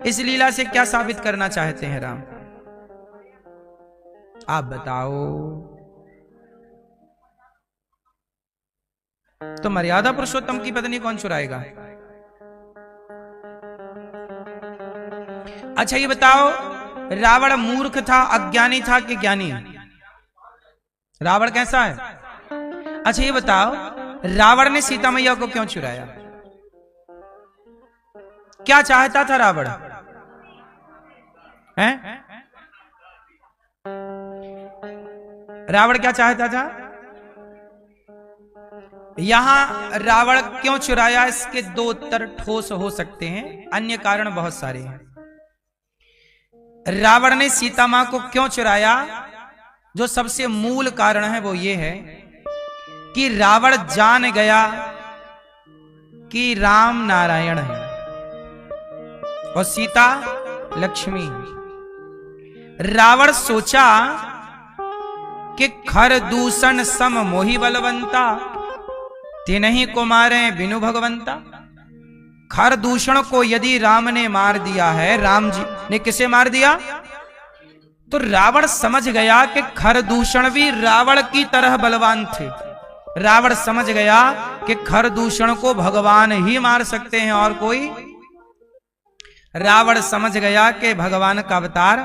इस लीला से क्या साबित करना चाहते हैं राम? आप बताओ। तो मर्यादा पुरुषोत्तम की पत्नी कौन चुराएगा? अच्छा ये बताओ, रावण मूर्ख था, अज्ञानी था कि ज्ञानी? रावण कैसा है? अच्छा ये बताओ, रावण ने सीता मैया को क्यों चुराया? क्या चाहता था रावण? हैं? रावण क्या चाहता था? यहां रावण क्यों चुराया, इसके दो उत्तर ठोस हो सकते हैं, अन्य कारण बहुत सारे हैं। रावण ने सीता मां को क्यों चुराया? जो सबसे मूल कारण है वो ये है कि रावण जान गया कि राम नारायण है और सीता लक्ष्मी। रावण सोचा कि खर दूषण सम मोहि बलवंता, तिन्हीं को मारे बिनु भगवंता। खर दूषण को यदि राम ने मार दिया है, राम जी ने किसे मार दिया? तो रावण समझ गया कि खर दूषण भी रावण की तरह बलवान थे। रावण समझ गया कि खर दूषण को भगवान ही मार सकते हैं और कोई। रावण समझ गया कि भगवान का अवतार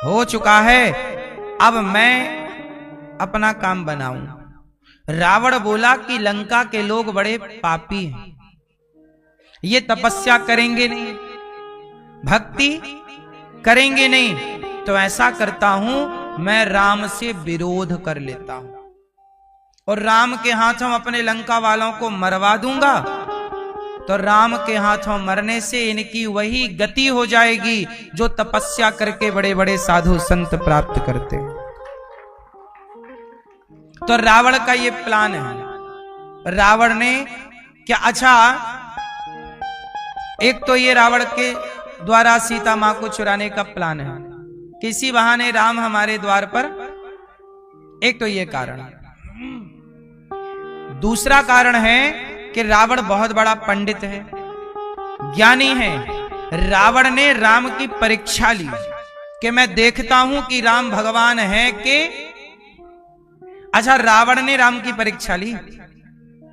हो चुका है, अब मैं अपना काम बनाऊं। रावण बोला कि लंका के लोग बड़े पापी हैं, ये तपस्या करेंगे नहीं, भक्ति करेंगे नहीं, तो ऐसा करता हूं मैं राम से विरोध कर लेता हूं और राम के हाथों अपने लंका वालों को मरवा दूंगा। तो राम के हाथों मरने से इनकी वही गति हो जाएगी जो तपस्या करके बड़े बड़े साधु संत प्राप्त करते हैं। तो रावण का ये प्लान है। रावण ने क्या, अच्छा एक तो ये रावण के द्वारा सीता मां को चुराने का प्लान है, किसी बहाने राम हमारे द्वार पर, एक तो ये कारण। दूसरा कारण है कि रावण बहुत बड़ा पंडित है, ज्ञानी है। रावण ने राम की परीक्षा ली कि मैं देखता हूं कि राम भगवान है कि। अच्छा रावण ने राम की परीक्षा ली,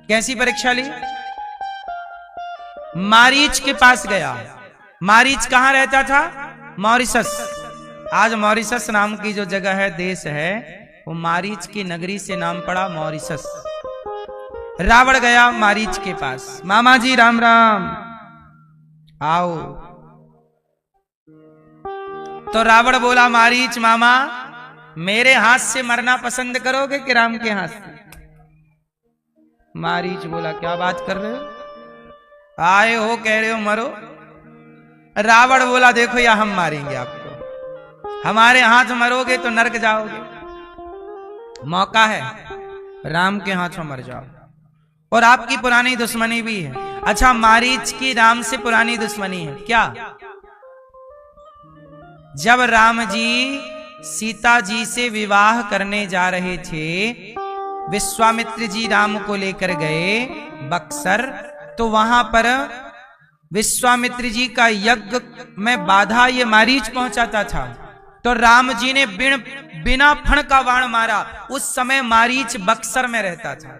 कैसी परीक्षा ली? मारीच के पास गया। मारीच कहां रहता था? मॉरिशस। आज मॉरिशस नाम की जो जगह है, देश है, वो मारीच की नगरी से नाम पड़ा मॉरिशस। रावण गया मारीच के पास, मामा जी राम राम, आओ। तो रावण बोला, मारीच मामा मेरे हाथ से मरना पसंद करोगे कि राम के हाथ से? मारीच बोला, क्या बात कर रहे हो, आए हो कह रहे हो मरो। रावण बोला, देखो या हम मारेंगे आपको, हमारे हाथ मरोगे तो नरक जाओगे, मौका है राम के हाथों मर जाओ, और आपकी पुरानी दुश्मनी भी है। अच्छा मारीच की राम से पुरानी दुश्मनी है क्या? जब राम जी सीता जी से विवाह करने जा रहे थे, विश्वामित्र जी राम को लेकर गए बक्सर, तो वहां पर विश्वामित्र जी का यज्ञ में बाधा ये मारीच पहुंचाता था। तो राम जी ने बिना फण का बाण मारा। उस समय मारीच बक्सर में रहता था,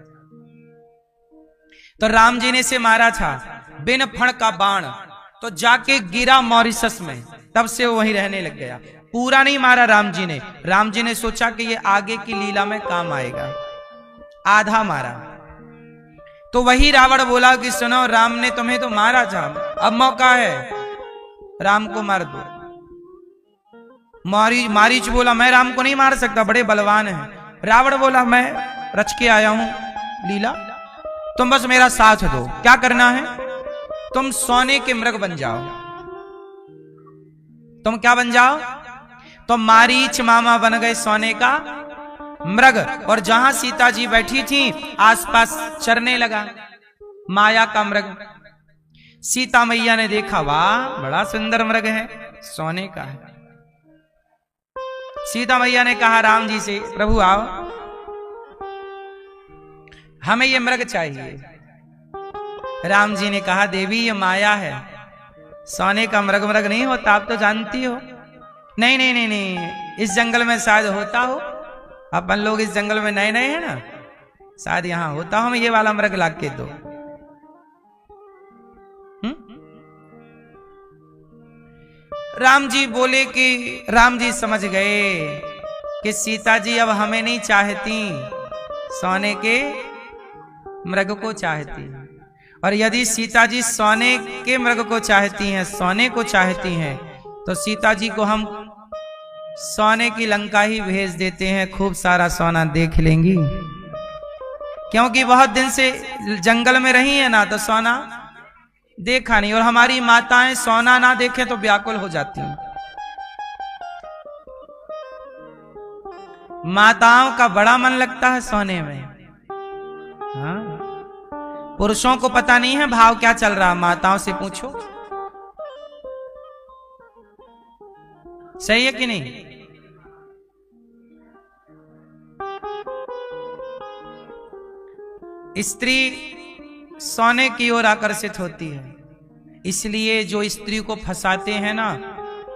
तो राम जी ने इसे मारा था बिन फण का बाण, तो जाके गिरा मॉरिशस में, तब से वो वहीं रहने लग गया। पूरा नहीं मारा राम जी ने। राम जी ने सोचा कि ये आगे की लीला में काम आएगा, आधा मारा। तो वही रावण बोला कि सुनो, राम ने तुम्हें तो मारा था, अब मौका है राम को मार दो। मारीच बोला, मैं राम को नहीं मार सकता, बड़े बलवान हैं। रावण बोला, मैं रच के आया हूं लीला, तुम बस मेरा साथ दो। क्या करना है? तुम सोने के मृग बन जाओ। तुम क्या बन जाओ? तो मारीच मामा बन गए सोने का मृग, और जहां सीता जी बैठी थी आसपास चरने लगा माया का मृग। सीता मैया ने देखा, वाह बड़ा सुंदर मृग है, सोने का है। सीता मैया ने कहा राम जी से, प्रभु आओ, हमें ये मृग चाहिए। राम जी ने कहा, देवी ये माया है, सोने का मृग मृग नहीं होता, आप तो जानती हो। नहीं नहीं नहीं नहीं, इस जंगल में शायद होता हो, अपन लोग इस जंगल में नए नए हैं ना, शायद यहां होता हो, हमें ये वाला मृग ला के दो। राम जी बोले कि राम जी समझ गए कि सीता जी अब हमें नहीं चाहती, सोने के मृग को चाहती। और यदि सीता जी सोने के मृग को चाहती हैं, सोने को चाहती हैं, तो सीता जी को हम सोने की लंका ही भेज देते हैं, खूब सारा सोना देख लेंगी। क्योंकि बहुत दिन से जंगल में रही है ना, तो सोना देखा नहीं, और हमारी माताएं सोना ना देखें तो व्याकुल हो जाती हैं। माताओं का बड़ा मन लगता है सोने में। हाँ, पुरुषों को पता नहीं है भाव क्या चल रहा, माताओं से पूछो, सही है कि नहीं? स्त्री सोने की ओर आकर्षित होती है, इसलिए जो स्त्री को फंसाते हैं ना,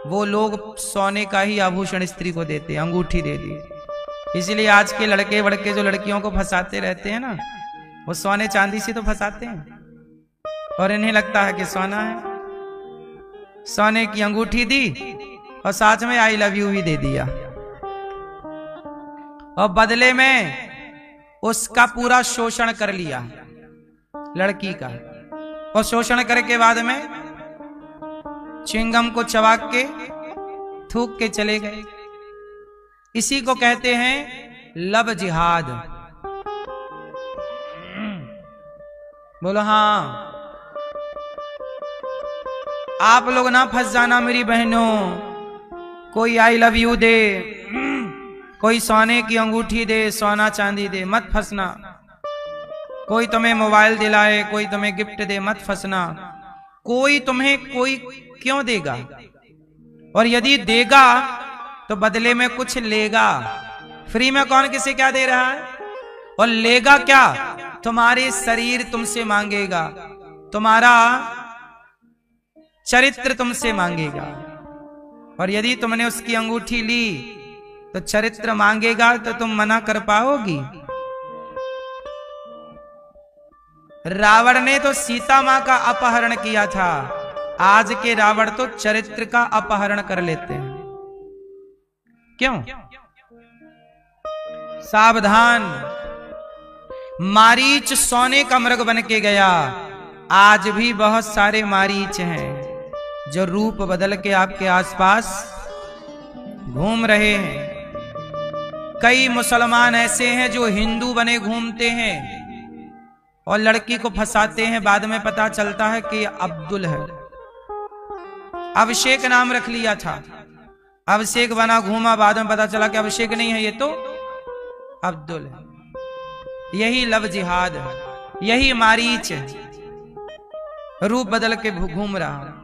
वो लोग सोने का ही आभूषण स्त्री को देते हैं, अंगूठी दे दी। इसलिए आज के लड़के वड़के जो लड़कियों को फंसाते रहते हैं ना, वो सोने चांदी से तो फंसाते हैं, और इन्हें लगता है कि सोना है। सोने की अंगूठी दी और साथ में आई लव यू भी दे दिया, और बदले में उसका पूरा शोषण कर लिया लड़की का, और शोषण करके बाद में च्युइंगम को चबा के थूक के चले गए। इसी को कहते हैं लव जिहाद। बोलो हाँ। आप लोग ना फंस जाना मेरी बहनों, कोई आई लव यू दे, कोई सोने की अंगूठी दे, सोना चांदी दे, मत फंसना। कोई तुम्हें मोबाइल दिलाए, कोई तुम्हें गिफ्ट दे, मत फंसना। कोई तुम्हें कोई क्यों देगा, और यदि देगा तो बदले में कुछ लेगा। फ्री में कौन किसे क्या दे रहा है, और लेगा क्या? तुम्हारे शरीर तुमसे मांगेगा, तुम्हारा चरित्र तुमसे मांगेगा। और यदि तुमने उसकी अंगूठी ली तो चरित्र मांगेगा, तो तुम मना कर पाओगी? रावण ने तो सीता मां का अपहरण किया था, आज के रावण तो चरित्र का अपहरण कर लेते हैं। क्यों? सावधान, मारीच सोने का मृग बन के गया। आज भी बहुत सारे मारीच हैं जो रूप बदल के आपके आसपास घूम रहे हैं। कई मुसलमान ऐसे हैं जो हिंदू बने घूमते हैं और लड़की को फंसाते हैं, बाद में पता चलता है कि अब्दुल है। अभिषेक नाम रख लिया था, अभिषेक बना घूमा, बाद में पता चला कि अभिषेक नहीं है, ये तो अब्दुल है। यही लव जिहाद है, यही मारीच है, रूप बदल के घूम रहा।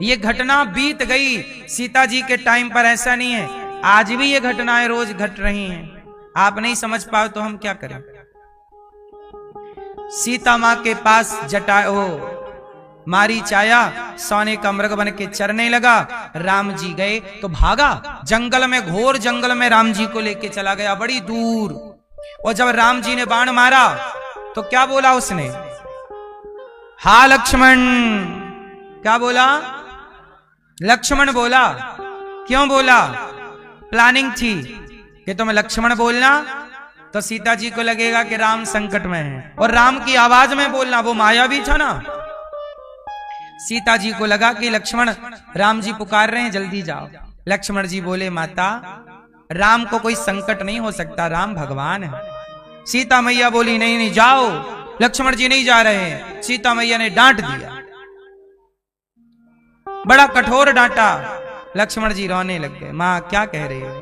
ये घटना बीत गई, सीता जी के टाइम पर ऐसा नहीं है, आज भी ये घटनाएं रोज घट रही हैं। आप नहीं समझ पाओ तो हम क्या करें। सीता मां के पास मारीच आया, सोने का मृग बन के चरने लगा। राम जी गए तो भागा, जंगल में, घोर जंगल में राम जी को लेके चला गया, बड़ी दूर। और जब राम जी ने बाण मारा तो क्या बोला उसने? हा लक्ष्मण। क्या बोला? लक्ष्मण बोला। क्यों बोला? प्लानिंग थी कि तुम लक्ष्मण बोलना तो सीता जी को लगेगा कि राम संकट में है, और राम की आवाज में बोलना, वो माया भी था ना। सीता जी को लगा कि लक्ष्मण, राम जी पुकार रहे हैं, जल्दी जाओ। लक्ष्मण जी बोले, माता, राम को कोई संकट नहीं हो सकता, राम भगवान है। सीता मैया बोली नहीं नहीं जाओ, लक्ष्मण जी नहीं जा रहे हैं। सीता मैया ने डांट दिया, बड़ा कठोर डांटा। लक्ष्मण जी रोने लग गए। मां क्या कह रहे हो?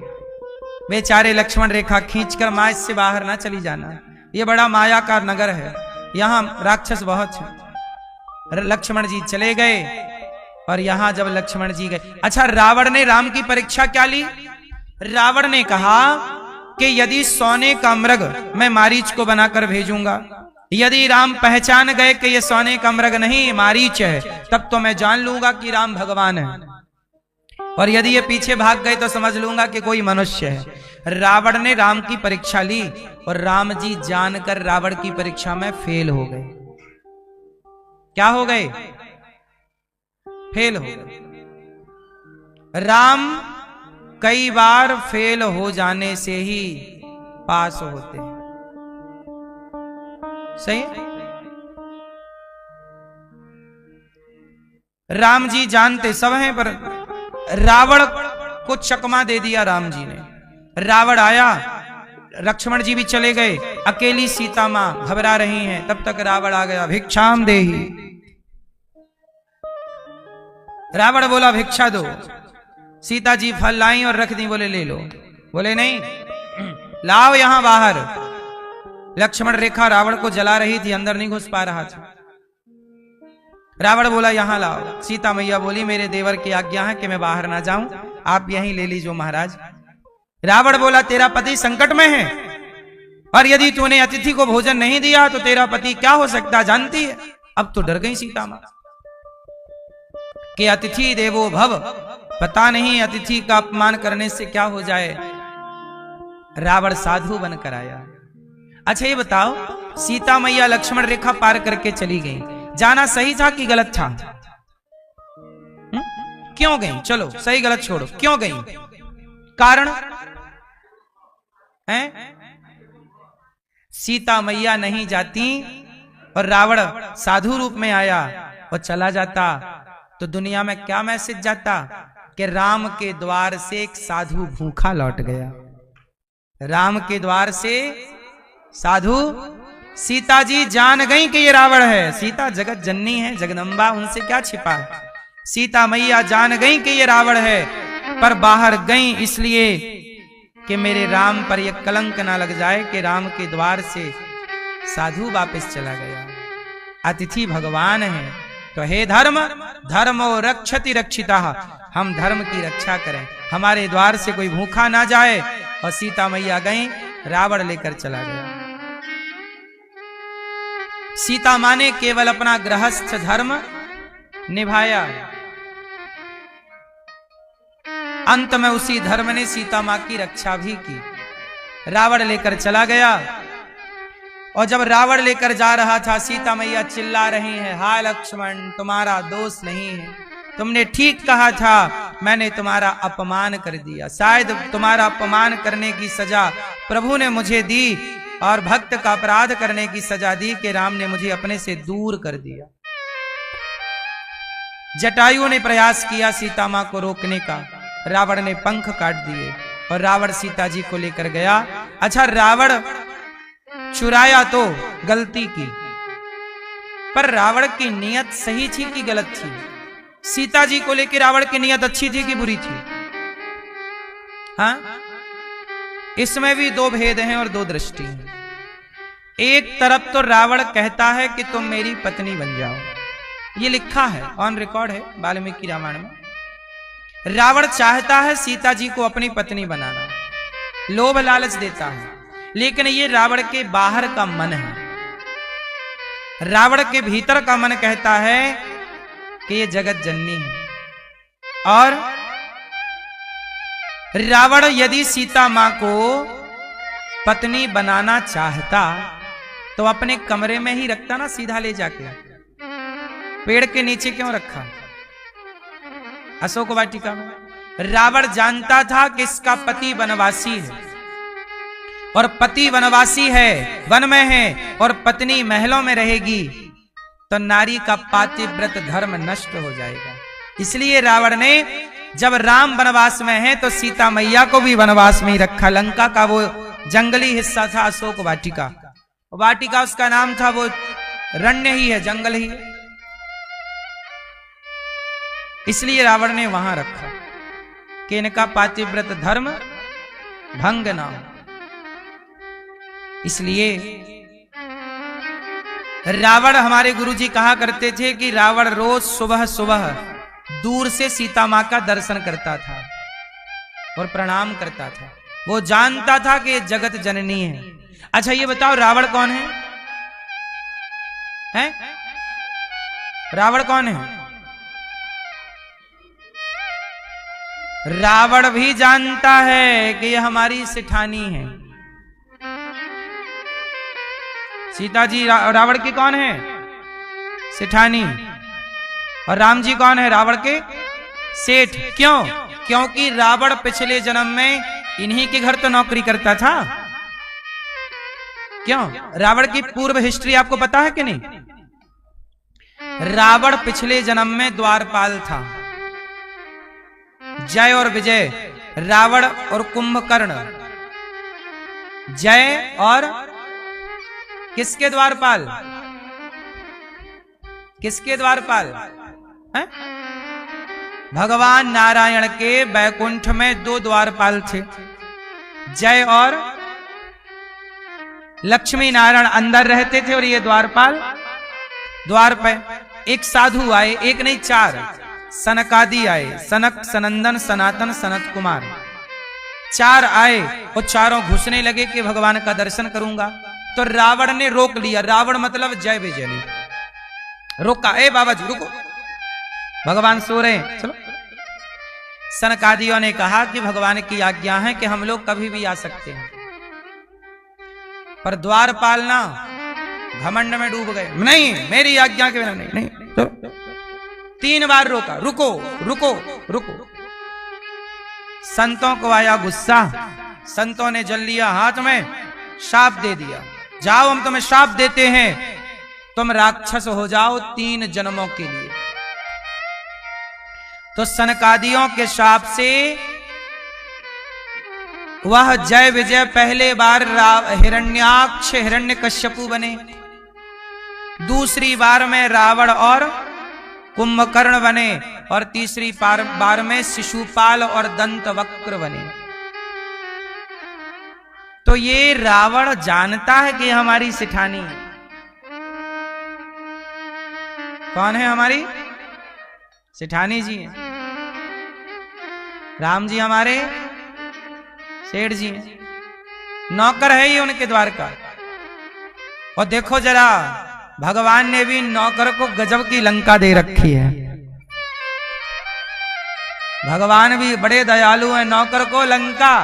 बेचारे लक्ष्मण रेखा खींचकर, मां इससे बाहर ना चली जाना, ये बड़ा माया का नगर है, यहां राक्षस बहुत है। लक्ष्मण जी चले गए। और यहां जब लक्ष्मण जी गए, अच्छा रावण ने राम की परीक्षा क्या ली? रावण ने कहा कि यदि सोने का मृग मैं मारीच को बनाकर भेजूंगा, यदि राम पहचान गए कि ये सोने का मृग नहीं मारीच है, तब तो मैं जान लूंगा कि राम भगवान है, और यदि ये पीछे भाग गए तो समझ लूंगा कि कोई मनुष्य है। रावण ने राम की परीक्षा ली और राम जी जानकर रावण की परीक्षा में फेल हो गए। क्या हो गए? फेल हो गए। राम कई बार फेल हो जाने से ही पास होते हैं। सही? राम जी जानते सब हैं, पर रावण को चकमा दे दिया राम जी ने। रावण आया, लक्ष्मण जी भी चले गए, अकेली सीता मां घबरा रही हैं। तब तक रावण आ गया, भिक्षाम देहि। रावण बोला भिक्षा दो। सीता जी फल लाई और रख दी, बोले ले लो। बोले नहीं, लाओ यहां बाहर। लक्ष्मण रेखा रावण को जला रही थी, अंदर नहीं घुस पा रहा था। रावण बोला यहां लाओ। सीता मैया बोली मेरे देवर की आज्ञा है कि मैं बाहर ना जाऊं, आप यहीं ले लीजिए महाराज। रावण बोला तेरा पति संकट में है, और यदि तूने अतिथि को भोजन नहीं दिया तो तेरा पति क्या हो सकता जानती है? अब तो डर गई सीता मां कि अतिथि देवो भव, पता नहीं अतिथि का अपमान करने से क्या हो जाए। रावण साधु बनकर आया। अच्छा ये बताओ, सीता मैया लक्ष्मण रेखा पार करके चली गई, जाना सही था कि गलत था? क्यों गई? चलो सही गलत छोड़ो, क्यों गई? कारण है? सीता मैया नहीं जाती और रावण साधु रूप में आया और चला जाता तो दुनिया में क्या मैसेज जाता कि राम के द्वार से एक साधु भूखा लौट गया। राम के द्वार से साधु। सीता जी जान गई कि ये रावण है। सीता जगत जननी है, जगदम्बा, उनसे क्या छिपा है। सीता मैया जान गई कि ये रावण है, पर बाहर गई इसलिए कि मेरे राम पर यह कलंक ना लग जाए कि राम के द्वार से साधु वापस चला गया। अतिथि भगवान है, तो हे धर्म, धर्मो रक्षति रक्षिता, हम धर्म की रक्षा करें, हमारे द्वार से कोई भूखा ना जाए। और सीता मैया गई, रावण लेकर चला गया। सीता मां ने केवल अपना गृहस्थ धर्म निभाया, अंत में उसी धर्म ने सीता मां की रक्षा भी की। रावण लेकर चला गया, और जब रावण लेकर जा रहा था सीता मैया चिल्ला रही है, हाय लक्ष्मण तुम्हारा दोष नहीं है, तुमने ठीक कहा था, मैंने तुम्हारा अपमान कर दिया, शायद तुम्हारा अपमान करने की सजा प्रभु ने मुझे दी, और भक्त का अपराध करने की सजा दी कि राम ने मुझे अपने से दूर कर दिया। जटायु ने प्रयास किया सीता मां को रोकने का, रावण ने पंख काट दिए और रावण सीता जी को लेकर गया। अच्छा रावण चुराया तो गलती की, पर रावण की नियत सही थी कि गलत थी? सीता जी को लेकर रावण की नियत अच्छी थी कि बुरी थी? हाँ, इसमें भी दो भेद हैं और दो दृष्टि हैं। एक तरफ तो रावण कहता है कि तुम मेरी पत्नी बन जाओ, ये लिखा है, ऑन रिकॉर्ड है वाल्मीकि रामायण में। रावण चाहता है सीता जी को अपनी पत्नी बनाना, लोभ लालच देता है, लेकिन ये रावण के बाहर का मन है। रावण के भीतर का मन कहता है कि ये जगत जननी है, और रावण यदि सीता मां को पत्नी बनाना चाहता तो अपने कमरे में ही रखता ना, सीधा ले जाके। पेड़ के नीचे क्यों रखा? अशोक वाटिका में। रावण जानता था कि इसका पति वनवासी है, और पति वनवासी है, वन में है, और पत्नी महलों में रहेगी, तो नारी का पातिव्रत धर्म नष्ट हो जाएगा। इसलिए रावण ने जब राम वनवास में है तो सीता मैया को भी वनवास में ही रखा। लंका का वो जंगली हिस्सा था अशोक वाटिका। वाटिका उसका नाम था, वो रण्य ही है, जंगल ही है, इसलिए रावण ने वहां रखा कि इनका पातिव्रत धर्म भंग ना हो। इसलिए रावण, हमारे गुरुजी कहा करते थे कि रावण रोज सुबह सुबह दूर से सीता मां का दर्शन करता था और प्रणाम करता था। वो जानता था कि जगत जननी है। अच्छा ये बताओ, रावण कौन है? हैं? रावण कौन है? रावण भी जानता है कि ये हमारी सिठानी है। सीता जी रावण की कौन है? सिठानी। और राम जी कौन है? रावण के सेठ। क्यों? क्योंकि रावण पिछले जन्म में इन्हीं के घर तो नौकरी करता था। क्यों? रावण की पूर्व हिस्ट्री आपको पता है कि नहीं? रावण पिछले जन्म में द्वारपाल था। जय और विजय, रावण और कुंभकर्ण, जय और किसके द्वारपाल? किसके द्वारपाल हैं? भगवान नारायण के बैकुंठ में दो द्वारपाल थे, जय और लक्ष्मी नारायण अंदर रहते थे और ये द्वारपाल द्वार पे। एक साधु आए, एक नहीं चार, सनकादि आए, सनक, सनंदन, सनातन, सनत कुमार, चार आए और चारों घुसने लगे कि भगवान का दर्शन करूंगा। तो रावण ने रोक लिया। रावण मतलब जय विजय ने रोका, ए बाबा जी रुको, भगवान सो रहे हैं, चलो। सनकादियों ने कहा कि भगवान की आज्ञा है कि हम लोग कभी भी आ सकते हैं, पर द्वारपाल ना घमंड में डूब गए। नहीं, मेरी आज्ञा के बिना नहीं, नहीं। तो 3 बार रोका, रुको रुको रुको। संतों को आया गुस्सा, संतों ने जल लिया हाथ में, शाप दे दिया, जाओ हम तुम्हें शाप देते हैं, तुम राक्षस हो जाओ 3 जन्मों के लिए। तो सनकादियों के शाप से वह जय विजय पहले बार हिरण्याक्ष हिरण्यकश्यपु बने, दूसरी बार में रावण और कुंभकर्ण बने, और तीसरी बार में शिशुपाल और दंतवक्र बने। तो ये रावण जानता है कि हमारी सिठानी है। कौन है? हमारी सिठानी जी हैं। राम जी हमारे सेठ जी हैं, नौकर है ही उनके द्वार का। और देखो जरा, भगवान ने भी नौकर को गजब की लंका दे रखी है। भगवान भी बड़े दयालु हैं, नौकर को लंका,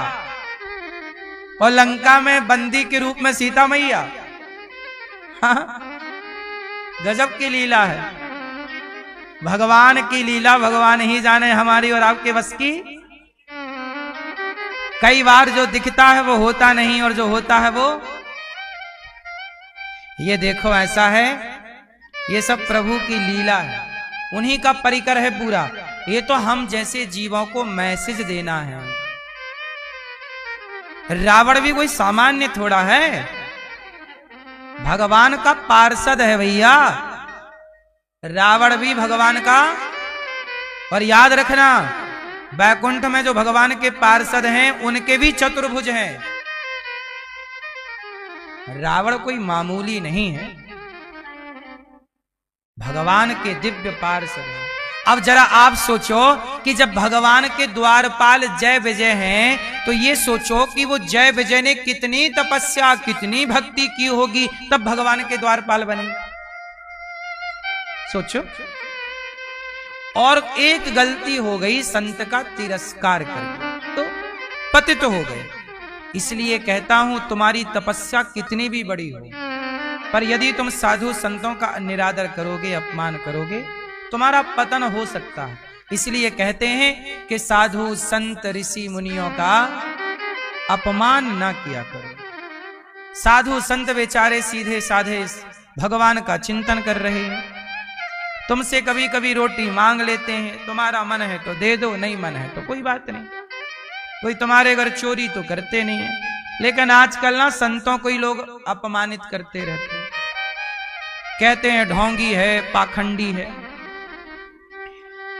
और लंका में बंदी के रूप में सीता मैया। हाँ, गजब की लीला है। भगवान की लीला भगवान ही जाने, हमारी और आपके बस की। कई बार जो दिखता है वो होता नहीं, और जो होता है वो, ये देखो ऐसा है, ये सब प्रभु की लीला है, उन्हीं का परिकर है पूरा। ये तो हम जैसे जीवों को मैसेज देना है। रावण भी कोई सामान्य थोड़ा है, भगवान का पार्षद है भैया। रावण भी भगवान का, और याद रखना बैकुंठ में जो भगवान के पार्षद हैं उनके भी चतुर्भुज हैं। रावण कोई मामूली नहीं है, भगवान के दिव्य पार्षद हैं। अब जरा आप सोचो कि जब भगवान के द्वारपाल जय विजय हैं, तो ये सोचो कि वो जय विजय ने कितनी तपस्या, कितनी भक्ति की होगी, तब भगवान के द्वारपाल बने। सोचो। और एक गलती हो गई, संत का तिरस्कार करके तो पतित हो गए। इसलिए कहता हूं, तुम्हारी तपस्या कितनी भी बड़ी हो, पर यदि तुम साधु संतों का निरादर करोगे, अपमान करोगे, तुम्हारा पतन हो सकता है। इसलिए कहते हैं कि साधु संत ऋषि मुनियों का अपमान ना किया करो। साधु संत बेचारे सीधे साधे भगवान का चिंतन कर रहे हैं, तुमसे कभी कभी रोटी मांग लेते हैं, तुम्हारा मन है तो दे दो, नहीं मन है तो कोई बात नहीं। कोई तुम्हारे घर चोरी तो करते नहीं है, लेकिन आजकल ना संतों को ही लोग अपमानित करते रहते हैं, कहते हैं ढोंगी है, पाखंडी है।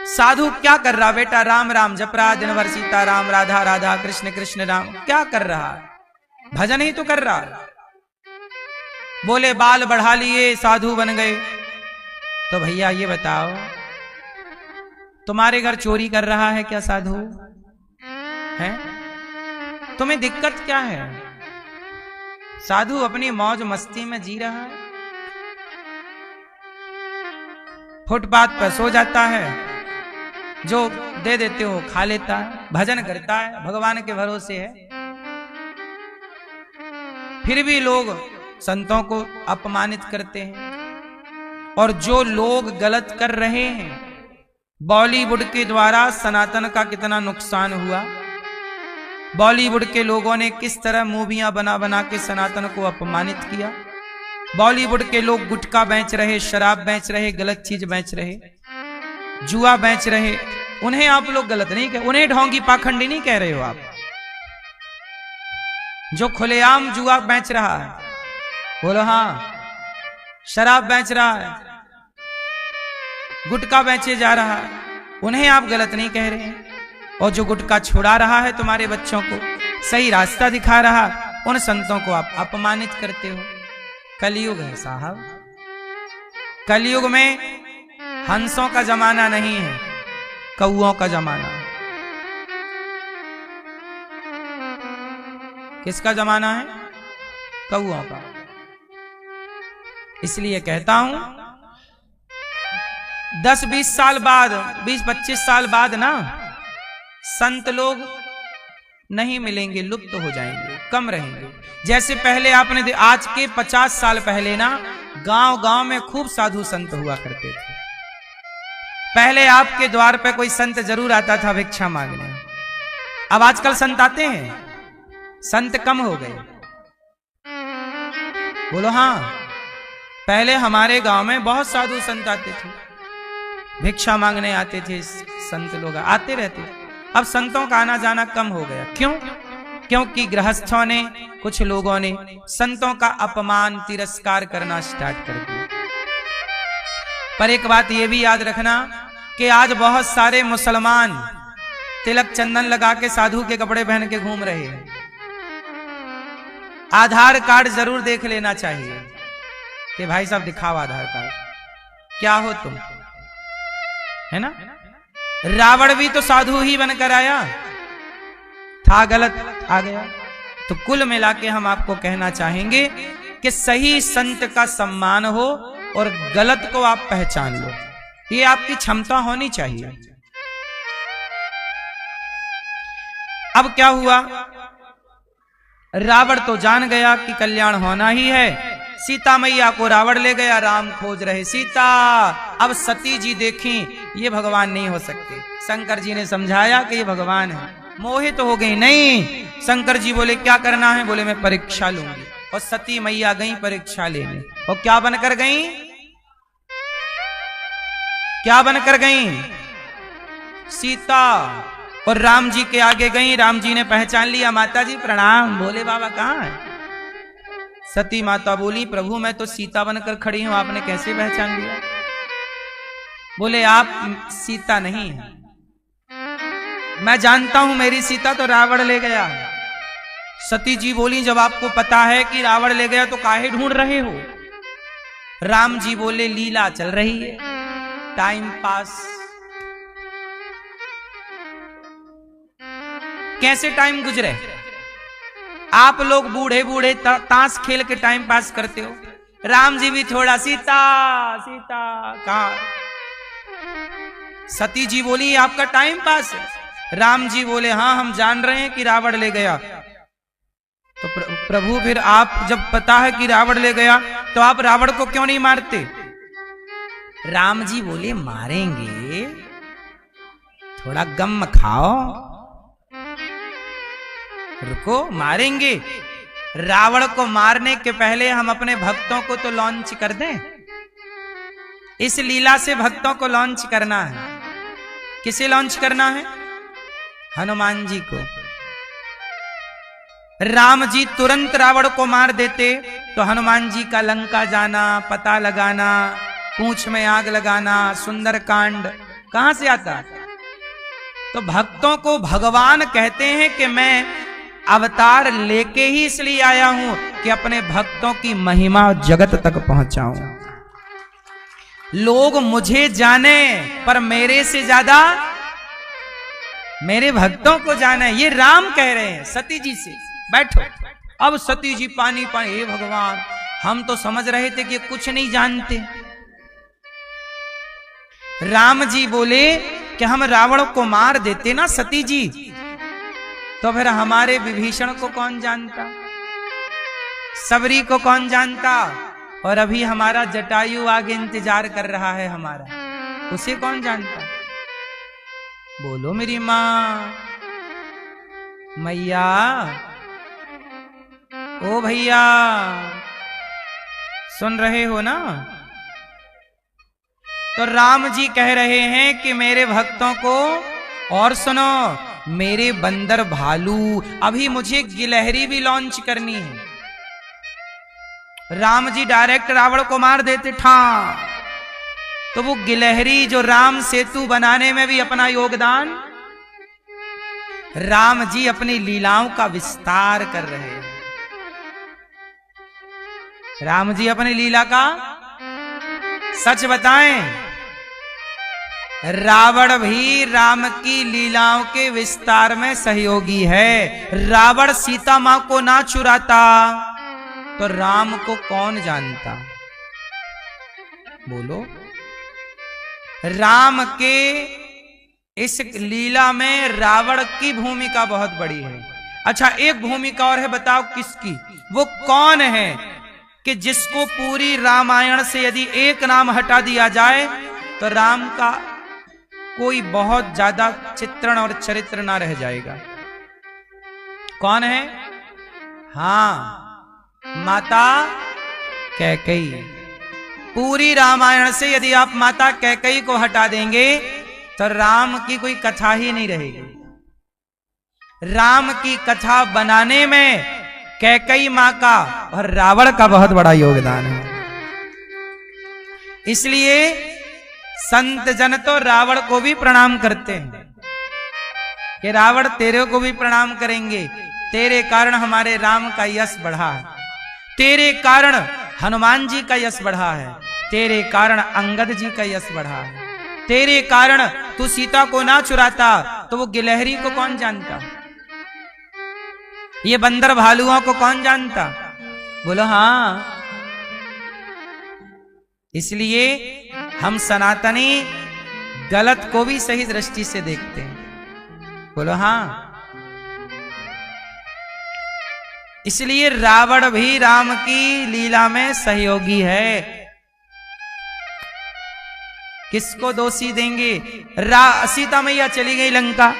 साधु क्या कर रहा बेटा? राम राम जप रहा, दिन भर सीता राम, राधा राधा, कृष्ण कृष्ण राम। क्या कर रहा है? भजन ही तो कर रहा है। बोले बाल बढ़ा लिए, साधु बन गए। तो भैया ये बताओ, तुम्हारे घर चोरी कर रहा है क्या साधु? है? तुम्हें दिक्कत क्या है? साधु अपनी मौज मस्ती में जी रहा है, फुटपाथ पर सो जाता है, जो दे देते हो खा लेता है, भजन करता है, भगवान के भरोसे है। फिर भी लोग संतों को अपमानित करते हैं। और जो लोग गलत कर रहे हैं, बॉलीवुड के द्वारा सनातन का कितना नुकसान हुआ। बॉलीवुड के लोगों ने किस तरह मूवियां बना बना के सनातन को अपमानित किया। बॉलीवुड के लोग गुटखा बेच रहे, शराब बेच रहे, गलत चीज बेच रहे, जुआ बेच रहे। उन्हें आप लोग गलत नहीं कह, उन्हें ढोंगी पाखंडी नहीं कह रहे हो आप। जो खुलेआम जुआ बेच रहा है, बोलो हाँ, शराब बेच रहा है, गुटखा बेचे जा रहा है, उन्हें आप गलत नहीं कह रहे हैं। और जो गुटखा छुड़ा रहा है तुम्हारे बच्चों को, सही रास्ता दिखा रहा, उन संतों को आप अपमानित करते हो। कलयुग है साहब, कलयुग में हंसों का जमाना नहीं है, कौओं का जमाना है। किसका जमाना है? कौओं का। इसलिए कहता हूं 10-20 साल बाद, 20-25 साल बाद ना संत लोग नहीं मिलेंगे, लुप्त हो जाएंगे, कम रहेंगे। जैसे पहले आपने आज के 50 साल पहले ना गांव गांव में खूब साधु संत हुआ करते थे। पहले आपके द्वार पे कोई संत जरूर आता था भिक्षा मांगने। अब आजकल संत आते हैं? संत कम हो गए। बोलो हाँ। पहले हमारे गांव में बहुत साधु संत आते थे, भिक्षा मांगने आते थे, संत लोग आते रहते। अब संतों का आना जाना कम हो गया। क्यों? क्योंकि गृहस्थों ने, कुछ लोगों ने संतों का अपमान, तिरस्कार करना स्टार्ट कर दिया। पर एक बात यह भी याद रखना कि आज बहुत सारे मुसलमान तिलक चंदन लगा के साधु के कपड़े पहन के घूम रहे हैं। आधार कार्ड जरूर देख लेना चाहिए कि भाई साहब दिखाओ आधार कार्ड, क्या हो तुम, है ना? रावण भी तो साधु ही बनकर आया था, गलत आ गया। तो कुल मिला के हम आपको कहना चाहेंगे कि सही संत का सम्मान हो और गलत को आप पहचान लो, ये आपकी क्षमता होनी चाहिए। अब क्या हुआ? रावण तो जान गया कि कल्याण होना ही है। सीता मैया को रावण ले गया, राम खोज रहे सीता। अब सती जी देखी ये भगवान नहीं हो सकते। शंकर जी ने समझाया कि ये भगवान है, मोहित हो गई। नहीं, शंकर जी बोले क्या करना है? बोले मैं परीक्षा लूंगी। और सती मैया गई परीक्षा लेने। और क्या बनकर गई? क्या बनकर गई? सीता। और राम जी के आगे गई। राम जी ने पहचान लिया, माता जी प्रणाम। बोले बाबा कहाँ है? सती माता बोली प्रभु मैं तो सीता बनकर खड़ी हूं, आपने कैसे पहचान लिया? बोले आप सीता नहीं है, मैं जानता हूं मेरी सीता तो रावण ले गया। सती जी बोली जब आपको पता है कि रावण ले गया तो काहे ढूंढ रहे हो? राम जी बोले लीला चल रही है, टाइम पास। कैसे टाइम गुजरे? आप लोग बूढ़े बूढ़े ताश खेल के टाइम पास करते हो, राम जी भी थोड़ा सीता सीता कहा। सती जी बोली आपका टाइम पास है। राम जी बोले हाँ हम जान रहे हैं कि रावण ले गया। तो प्रभु फिर आप जब पता है कि रावण ले गया तो आप रावण को क्यों नहीं मारते? राम जी बोले मारेंगे, थोड़ा गम खाओ, रुको मारेंगे। रावण को मारने के पहले हम अपने भक्तों को तो लॉन्च कर दें। इस लीला से भक्तों को लॉन्च करना है। किसे लॉन्च करना है? हनुमान जी को। राम जी तुरंत रावण को मार देते तो हनुमान जी का लंका जाना, पता लगाना, पूंछ में आग लगाना, सुंदरकांड कहां से आता? तो भक्तों को भगवान कहते हैं कि मैं अवतार लेके ही इसलिए आया हूं कि अपने भक्तों की महिमा जगत तक पहुंचाऊं। लोग मुझे जाने पर मेरे से ज्यादा मेरे भक्तों को जाने। ये राम कह रहे हैं सती जी से। बैठो। अब सती जी पानी पानी, हे भगवान, हम तो समझ रहे थे कि कुछ नहीं जानते। राम जी बोले कि हम रावण को मार देते ना सती जी, तो फिर हमारे विभीषण को कौन जानता, सबरी को कौन जानता, और अभी हमारा जटायु आगे इंतजार कर रहा है हमारा, उसे कौन जानता? बोलो मेरी मां, मैया, ओ भैया, सुन रहे हो ना? तो राम जी कह रहे हैं कि मेरे भक्तों को, और सुनो, मेरे बंदर भालू, अभी मुझे गिलहरी भी लॉन्च करनी है। राम जी डायरेक्ट रावण को मार देते ठा, तो वो गिलहरी जो राम सेतु बनाने में भी अपना योगदान, राम जी अपनी लीलाओं का विस्तार कर रहे हैं। राम जी अपनी लीला का, सच बताएं, रावण भी राम की लीलाओं के विस्तार में सहयोगी है। रावण सीता मां को ना चुराता तो राम को कौन जानता? बोलो। राम के इस लीला में रावण की भूमिका बहुत बड़ी है। अच्छा, एक भूमिका और है, बताओ किसकी? वो कौन है कि जिसको पूरी रामायण से यदि एक नाम हटा दिया जाए तो राम का कोई बहुत ज्यादा चित्रण और चरित्र ना रह जाएगा? कौन है? हां, माता कैकेयी। पूरी रामायण से यदि आप माता कैकेयी को हटा देंगे तो राम की कोई कथा ही नहीं रहेगी। राम की कथा बनाने में कैकेयी मां का और रावण का बहुत बड़ा योगदान है। इसलिए संत जन तो रावण को भी प्रणाम करते हैं कि रावण तेरे को भी प्रणाम करेंगे, तेरे कारण हमारे राम का यश बढ़ा है, तेरे कारण हनुमान जी का यश बढ़ा है, तेरे कारण अंगद जी का यश बढ़ा है, तेरे कारण तू सीता को ना चुराता तो वो गिलहरी को कौन जानता, ये बंदर भालुओं को कौन जानता? बोलो हां। इसलिए हम सनातनी गलत को भी सही दृष्टि से देखते हैं। बोलो हां। इसलिए रावण भी राम की लीला में सहयोगी है। किसको दोषी देंगे? सीता मैया चली गई लंका,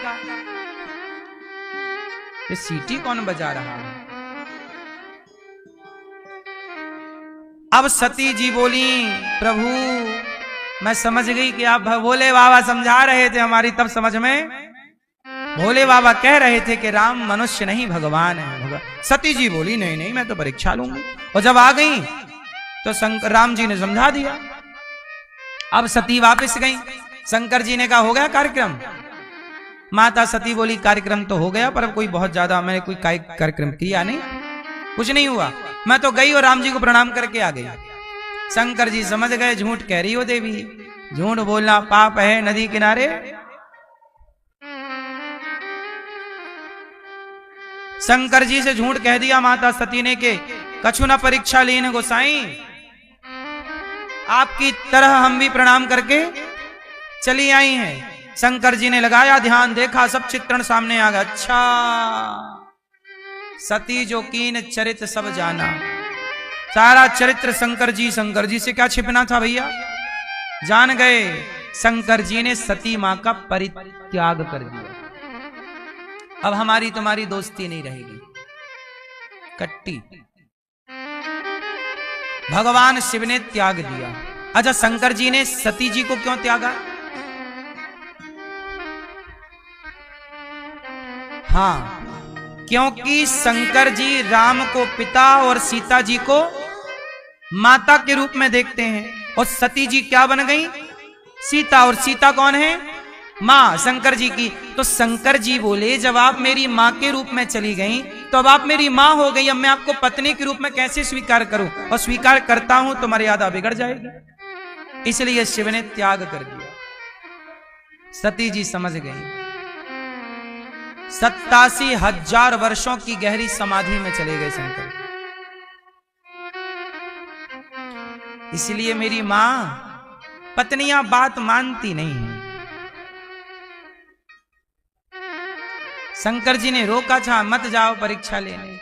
ये सीटी कौन बजा रहा है? अब सती जी बोली, प्रभु मैं समझ गई कि आप भोले बाबा समझा रहे थे हमारी, तब समझ में भोले बाबा कह रहे थे कि राम मनुष्य नहीं भगवान है। सती जी बोली नहीं नहीं, मैं तो परीक्षा लूंगी। और जब आ गई तो राम जी ने समझा दिया। अब सती वापस गई, शंकर जी ने कहा हो गया कार्यक्रम? माता सती बोली कार्यक्रम तो हो गया, पर अब कोई बहुत ज्यादा मैंने कोई कार्यक्रम किया नहीं, कुछ नहीं हुआ, मैं तो गई और राम जी को प्रणाम करके आ गई। शंकर जी समझ गए झूठ कह रही हो देवी, झूठ बोलना पाप है नदी किनारे। शंकर जी से झूठ कह दिया माता सती ने के कछु न परीक्षा लीन गोसाई, आपकी तरह हम भी प्रणाम करके चली आई हैं। शंकर जी ने लगाया ध्यान, देखा सब चित्रण सामने आ गया। अच्छा, सती जो कीन चरित्र सब जाना, सारा चरित्र शंकर जी से क्या छिपना था भैया, जान गए। शंकर जी ने सती मां का परित्याग कर दिया। अब हमारी तुम्हारी दोस्ती नहीं रहेगी, कट्टी। भगवान शिव ने त्याग दिया। अच्छा, शंकर जी ने सती जी को क्यों त्यागा? हाँ, क्योंकि शंकर जी राम को पिता और सीता जी को माता के रूप में देखते हैं। और सती जी क्या बन गई? सीता। और सीता कौन है? मां शंकर जी की। तो शंकर जी बोले जब आप मेरी मां के रूप में चली गई तो अब आप मेरी मां हो गई, अब मैं आपको पत्नी के रूप में कैसे स्वीकार करूं? और स्वीकार करता हूं तो मर्यादा बिगड़ जाएगी। इसलिए शिव ने त्याग कर दिया। सती जी समझ गई। 87,000 वर्षों की गहरी समाधि में चले गए शंकर। इसलिए मेरी मां पत्नियां बात मानती नहीं है। शंकर जी ने रोका था मत जाओ परीक्षा लेने।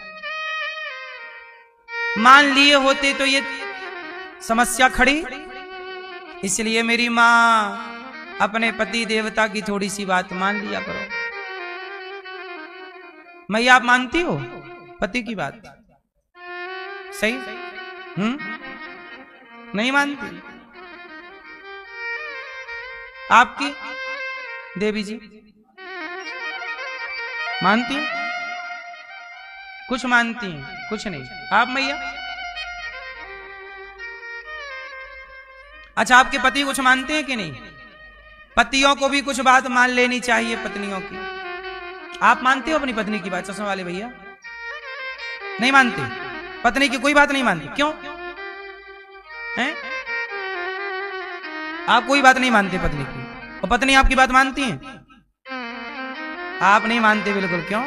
मान लिए होते तो ये समस्या खड़ी। इसलिए मेरी मां अपने पति देवता की थोड़ी सी बात मान लिया करो। मैया आप मानती हो पति की बात? सही? नहीं मानती? आपकी देवी जी मानती हैं? कुछ मानती हैं, कुछ नहीं। आप मैया? अच्छा, आपके पति कुछ मानते हैं कि नहीं? पतियों को भी कुछ बात मान लेनी चाहिए पत्नियों की। आप मानते हो अपनी पत्नी की बात? चश्मा वाले भैया नहीं मानते? पत्नी की कोई बात नहीं मानते? क्यों हैं? आप कोई बात नहीं मानते पत्नी की, और पत्नी आपकी बात मानती है? आप नहीं मानते बिल्कुल। क्यों?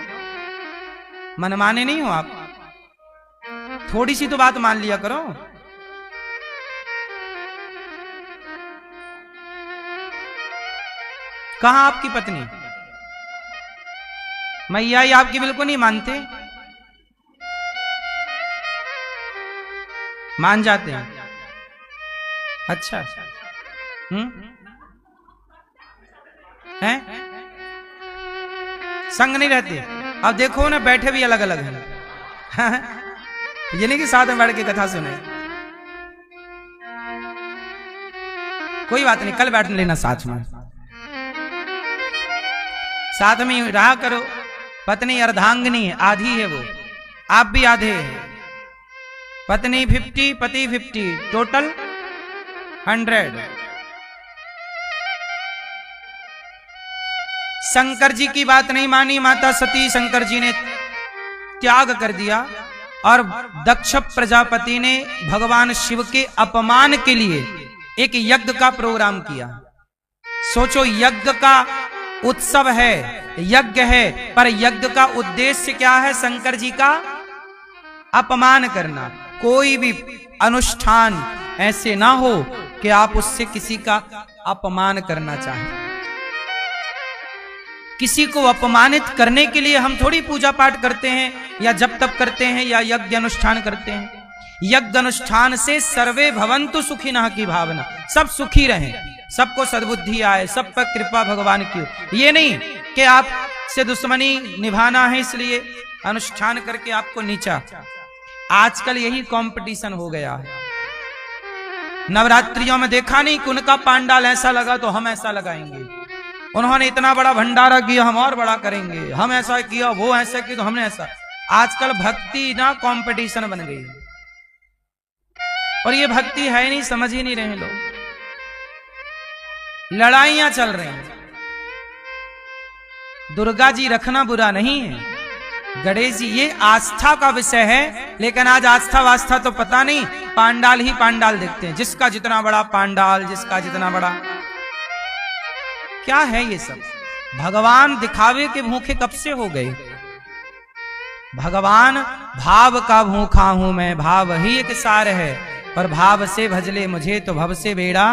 मनमाने नहीं हो आप? थोड़ी सी तो बात मान लिया करो। कहां आपकी पत्नी? मैया ही आपकी बिल्कुल नहीं मानते? मान जाते हैं? अच्छा। हैं? संग नहीं रहते? अब देखो ना, बैठे भी अलग अलग हैं। ये नहीं कि साथ में बैठ के कथा सुने। कोई बात नहीं, कल बैठ लेना साथ में, साथ में रहा करो। पत्नी अर्धांगिनी है, आधी है वो, आप भी आधे हैं। पत्नी 50, पति 50, टोटल 100। शंकर जी की बात नहीं मानी माता सती। शंकर जी ने त्याग कर दिया और दक्ष प्रजापति ने भगवान शिव के अपमान के लिए एक यज्ञ का प्रोग्राम किया। सोचो, यज्ञ का उत्सव है, यज्ञ है, पर यज्ञ का उद्देश्य क्या है? शंकर जी का अपमान करना। कोई भी अनुष्ठान ऐसे ना हो कि आप उससे किसी का अपमान करना चाहें। किसी को अपमानित करने के लिए हम थोड़ी पूजा पाठ करते हैं या जप तप करते हैं या यज्ञ अनुष्ठान करते हैं। यज्ञ अनुष्ठान से सर्वे भवन्तु सुखिनः की भावना, सब सुखी रहें, सबको सद्बुद्धि आए, सब पर कृपा भगवान की हो। ये नहीं कि आपसे दुश्मनी निभाना है इसलिए अनुष्ठान करके आपको नीचा। आजकल यही कंपटीशन हो गया है। नवरात्रियों में देखा नहीं कि उनका पांडाल ऐसा लगा तो हम ऐसा लगाएंगे, उन्होंने इतना बड़ा भंडारा किया हम और बड़ा करेंगे, हम ऐसा किया वो ऐसा किया तो हमने ऐसा। आजकल भक्ति ना कंपटीशन बन गई, और ये भक्ति है नहीं, समझ ही नहीं रहे लोग। लड़ाइयां चल रही हैं। दुर्गा जी रखना बुरा नहीं है, गणेश जी ये आस्था का विषय है, लेकिन आज आस्था वास्था तो पता नहीं, पांडाल ही पांडाल देखते हैं। जिसका जितना बड़ा पांडाल, जिसका जितना बड़ा, क्या है ये सब? भगवान दिखावे के भूखे कब से हो गए? भगवान भाव का भूखा हूं मैं, भाव ही एक सार है, पर भाव से भजले मुझे तो भव से बेड़ा।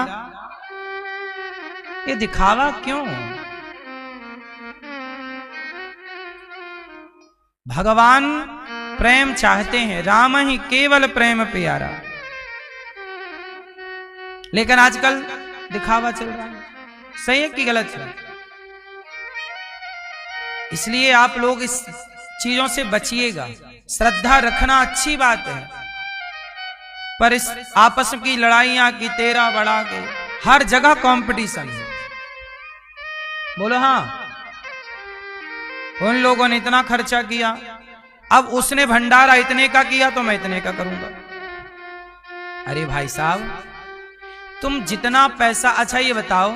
ये दिखावा क्यों? भगवान प्रेम चाहते हैं, राम ही केवल प्रेम प्यारा, लेकिन आजकल दिखावा चल रहा है। सही है कि गलत है? इसलिए आप लोग इस चीजों से बचिएगा। श्रद्धा रखना अच्छी बात है, पर इस आपस की लड़ाइयां की तेरा बड़ा के हर जगह कंपटीशन है। बोलो हाँ। उन लोगों ने इतना खर्चा किया, अब उसने भंडारा इतने का किया तो मैं इतने का करूंगा। अरे भाई साहब, तुम जितना पैसा, अच्छा ये बताओ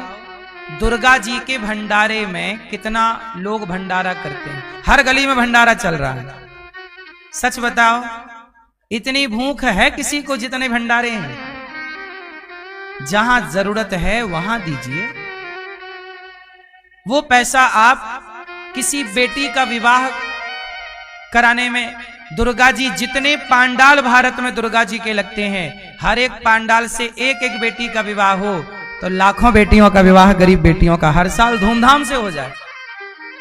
दुर्गा जी के भंडारे में कितना लोग भंडारा करते हैं? हर गली में भंडारा चल रहा है। सच बताओ, इतनी भूख है किसी को जितने भंडारे हैं? जहां जरूरत है वहां दीजिए। वो पैसा आप किसी बेटी का विवाह कराने में, दुर्गा जी जितने पांडाल भारत में दुर्गा जी के लगते हैं, हर एक पांडाल से एक एक बेटी का विवाह हो तो लाखों बेटियों का विवाह गरीब बेटियों का हर साल धूमधाम से हो जाए।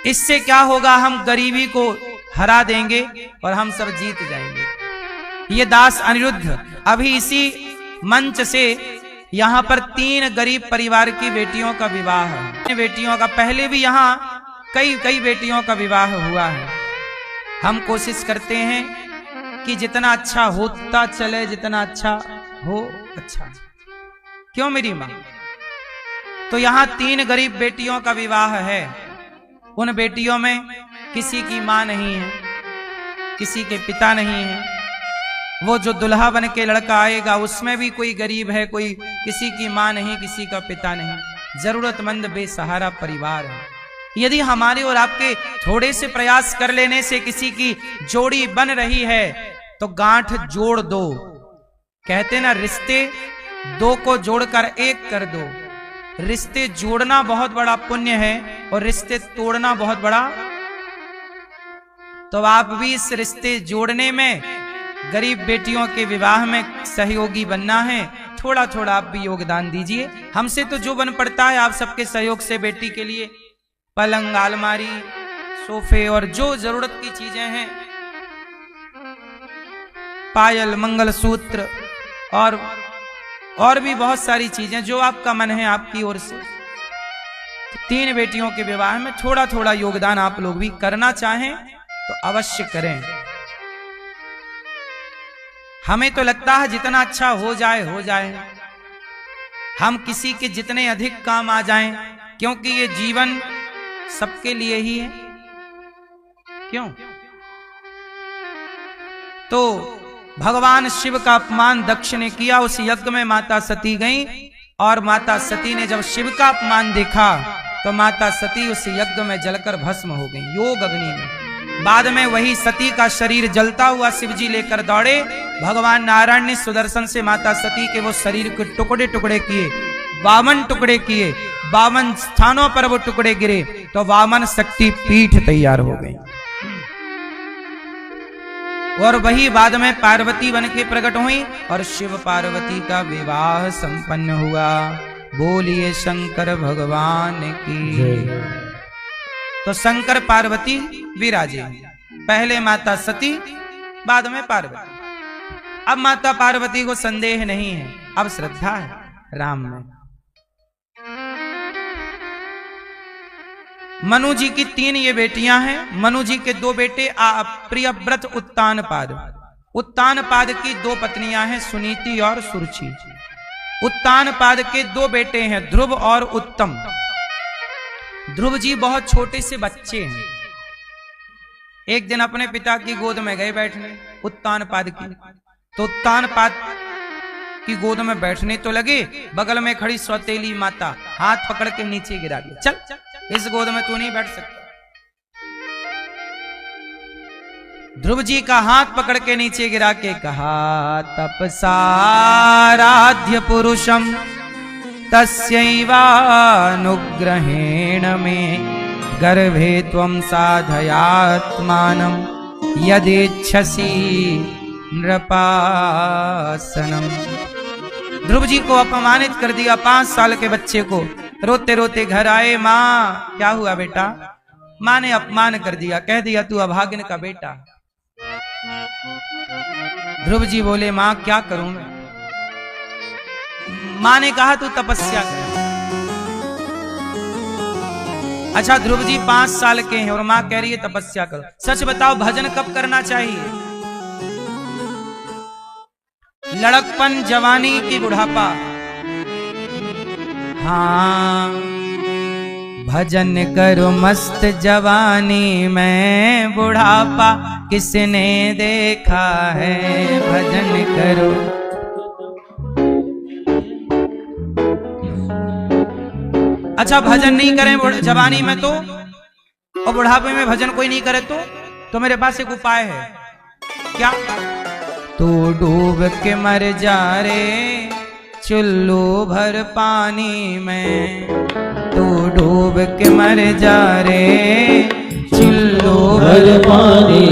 इससे क्या होगा? हम गरीबी को हरा देंगे और हम सब जीत जाएंगे। ये दास अनिरुद्ध अभी इसी मंच से यहां पर 3 गरीब परिवार की बेटियों का विवाह है। बेटियों का पहले भी यहां कई बेटियों का विवाह हुआ है। हम कोशिश करते हैं कि जितना अच्छा होता चले, जितना अच्छा हो अच्छा। क्यों मेरी मां? तो यहां 3 गरीब बेटियों का विवाह है। उन बेटियों में किसी की मां नहीं है, किसी के पिता नहीं है। वो जो दुल्हा बन के लड़का आएगा उसमें भी कोई गरीब है, कोई किसी की मां नहीं, किसी का पिता नहीं, जरूरतमंद बेसहारा परिवार है। यदि हमारे और आपके थोड़े से प्रयास कर लेने से किसी की जोड़ी बन रही है तो गांठ जोड़ दो। कहते ना, रिश्ते 2 को जोड़कर 1 कर दो। रिश्ते जोड़ना बहुत बड़ा पुण्य है और रिश्ते तोड़ना बहुत बड़ा। तो आप भी इस रिश्ते जोड़ने में, गरीब बेटियों के विवाह में सहयोगी बनना है। थोड़ा थोड़ा आप भी योगदान दीजिए। हमसे तो जो बन पड़ता है, आप सबके सहयोग से बेटी के लिए पलंग, अलमारी, सोफे और जो जरूरत की चीजें हैं, पायल, मंगलसूत्र और भी बहुत सारी चीजें, जो आपका मन है आपकी ओर से। 3 बेटियों के विवाह में थोड़ा थोड़ा योगदान आप लोग भी करना चाहें तो अवश्य करें। हमें तो लगता है जितना अच्छा हो जाए, हम किसी के जितने अधिक काम आ जाएं, क्योंकि ये जीवन सबके लिए ही है। क्यों? तो भगवान शिव का अपमान दक्ष ने किया। उस यज्ञ में माता सती गई और माता सती ने जब शिव का अपमान देखा तो माता सती उस यज्ञ में जलकर भस्म हो गई, योग अग्नि में। बाद में वही सती का शरीर जलता हुआ शिवजी लेकर दौड़े। भगवान नारायण ने सुदर्शन से माता सती के वो शरीर को टुकड़े टुकड़े किए, 52 टुकड़े किए, 52 स्थानों पर वो टुकड़े गिरे तो 52 शक्ति पीठ तैयार हो गई। और वही बाद में पार्वती बन के प्रकट हुई और शिव पार्वती का विवाह संपन्न हुआ। बोलिए शंकर भगवान की। तो शंकर पार्वती विराजे, पहले माता सती, बाद में पार्वती। अब माता पार्वती को संदेह नहीं है, अब श्रद्धा है राम में। मनु जी की 3 ये बेटियां हैं। मनु जी के 2 बेटे प्रियव्रत, उत्तानपाद। उत्तानपाद की 2 पत्नियां हैं, सुनीति और सुरुचि। उत्तानपाद के 2 बेटे हैं, ध्रुव और उत्तम। ध्रुव जी बहुत छोटे से बच्चे हैं। एक दिन अपने पिता की गोद में गए बैठने, उत्तानपाद की। तो उत्तानपाद की गोद में बैठने तो लगे, बगल में खड़ी सौतेली माता हाथ पकड़ के नीचे गिरा दिया, चल इस गोद में तू नहीं बैठ सकता। ध्रुव जी का हाथ पकड़ के नीचे गिरा के कहा, तपसाराध्य पुरुषम तस्यैवानुग्रहेण में गर्भे त्वं साधयात्मानं यदेच्छसि नृपासनम। ध्रुव जी को अपमानित कर दिया, 5 साल के बच्चे को। रोते रोते घर आए, माँ क्या हुआ बेटा? माँ ने अपमान कर दिया, कह दिया तू अभागिन का बेटा। ध्रुव जी बोले, माँ क्या करूं मैं? माँ ने कहा तू तपस्या कर। अच्छा, ध्रुव जी 5 साल के हैं और माँ कह रही है तपस्या करो। सच बताओ, भजन कब करना चाहिए? लड़कपन, जवानी की बुढ़ापा। हाँ, भजन करो मस्त जवानी में, बुढ़ापा किसने देखा है। भजन करो। अच्छा भजन नहीं करें जवानी में तो, और बुढ़ापे में भजन कोई नहीं करे तो मेरे पास एक उपाय है। क्या? तू डूब के मर जा रे चुल्लू भर पानी में, तू डूब के मर जा रे चुल्लू भर पानी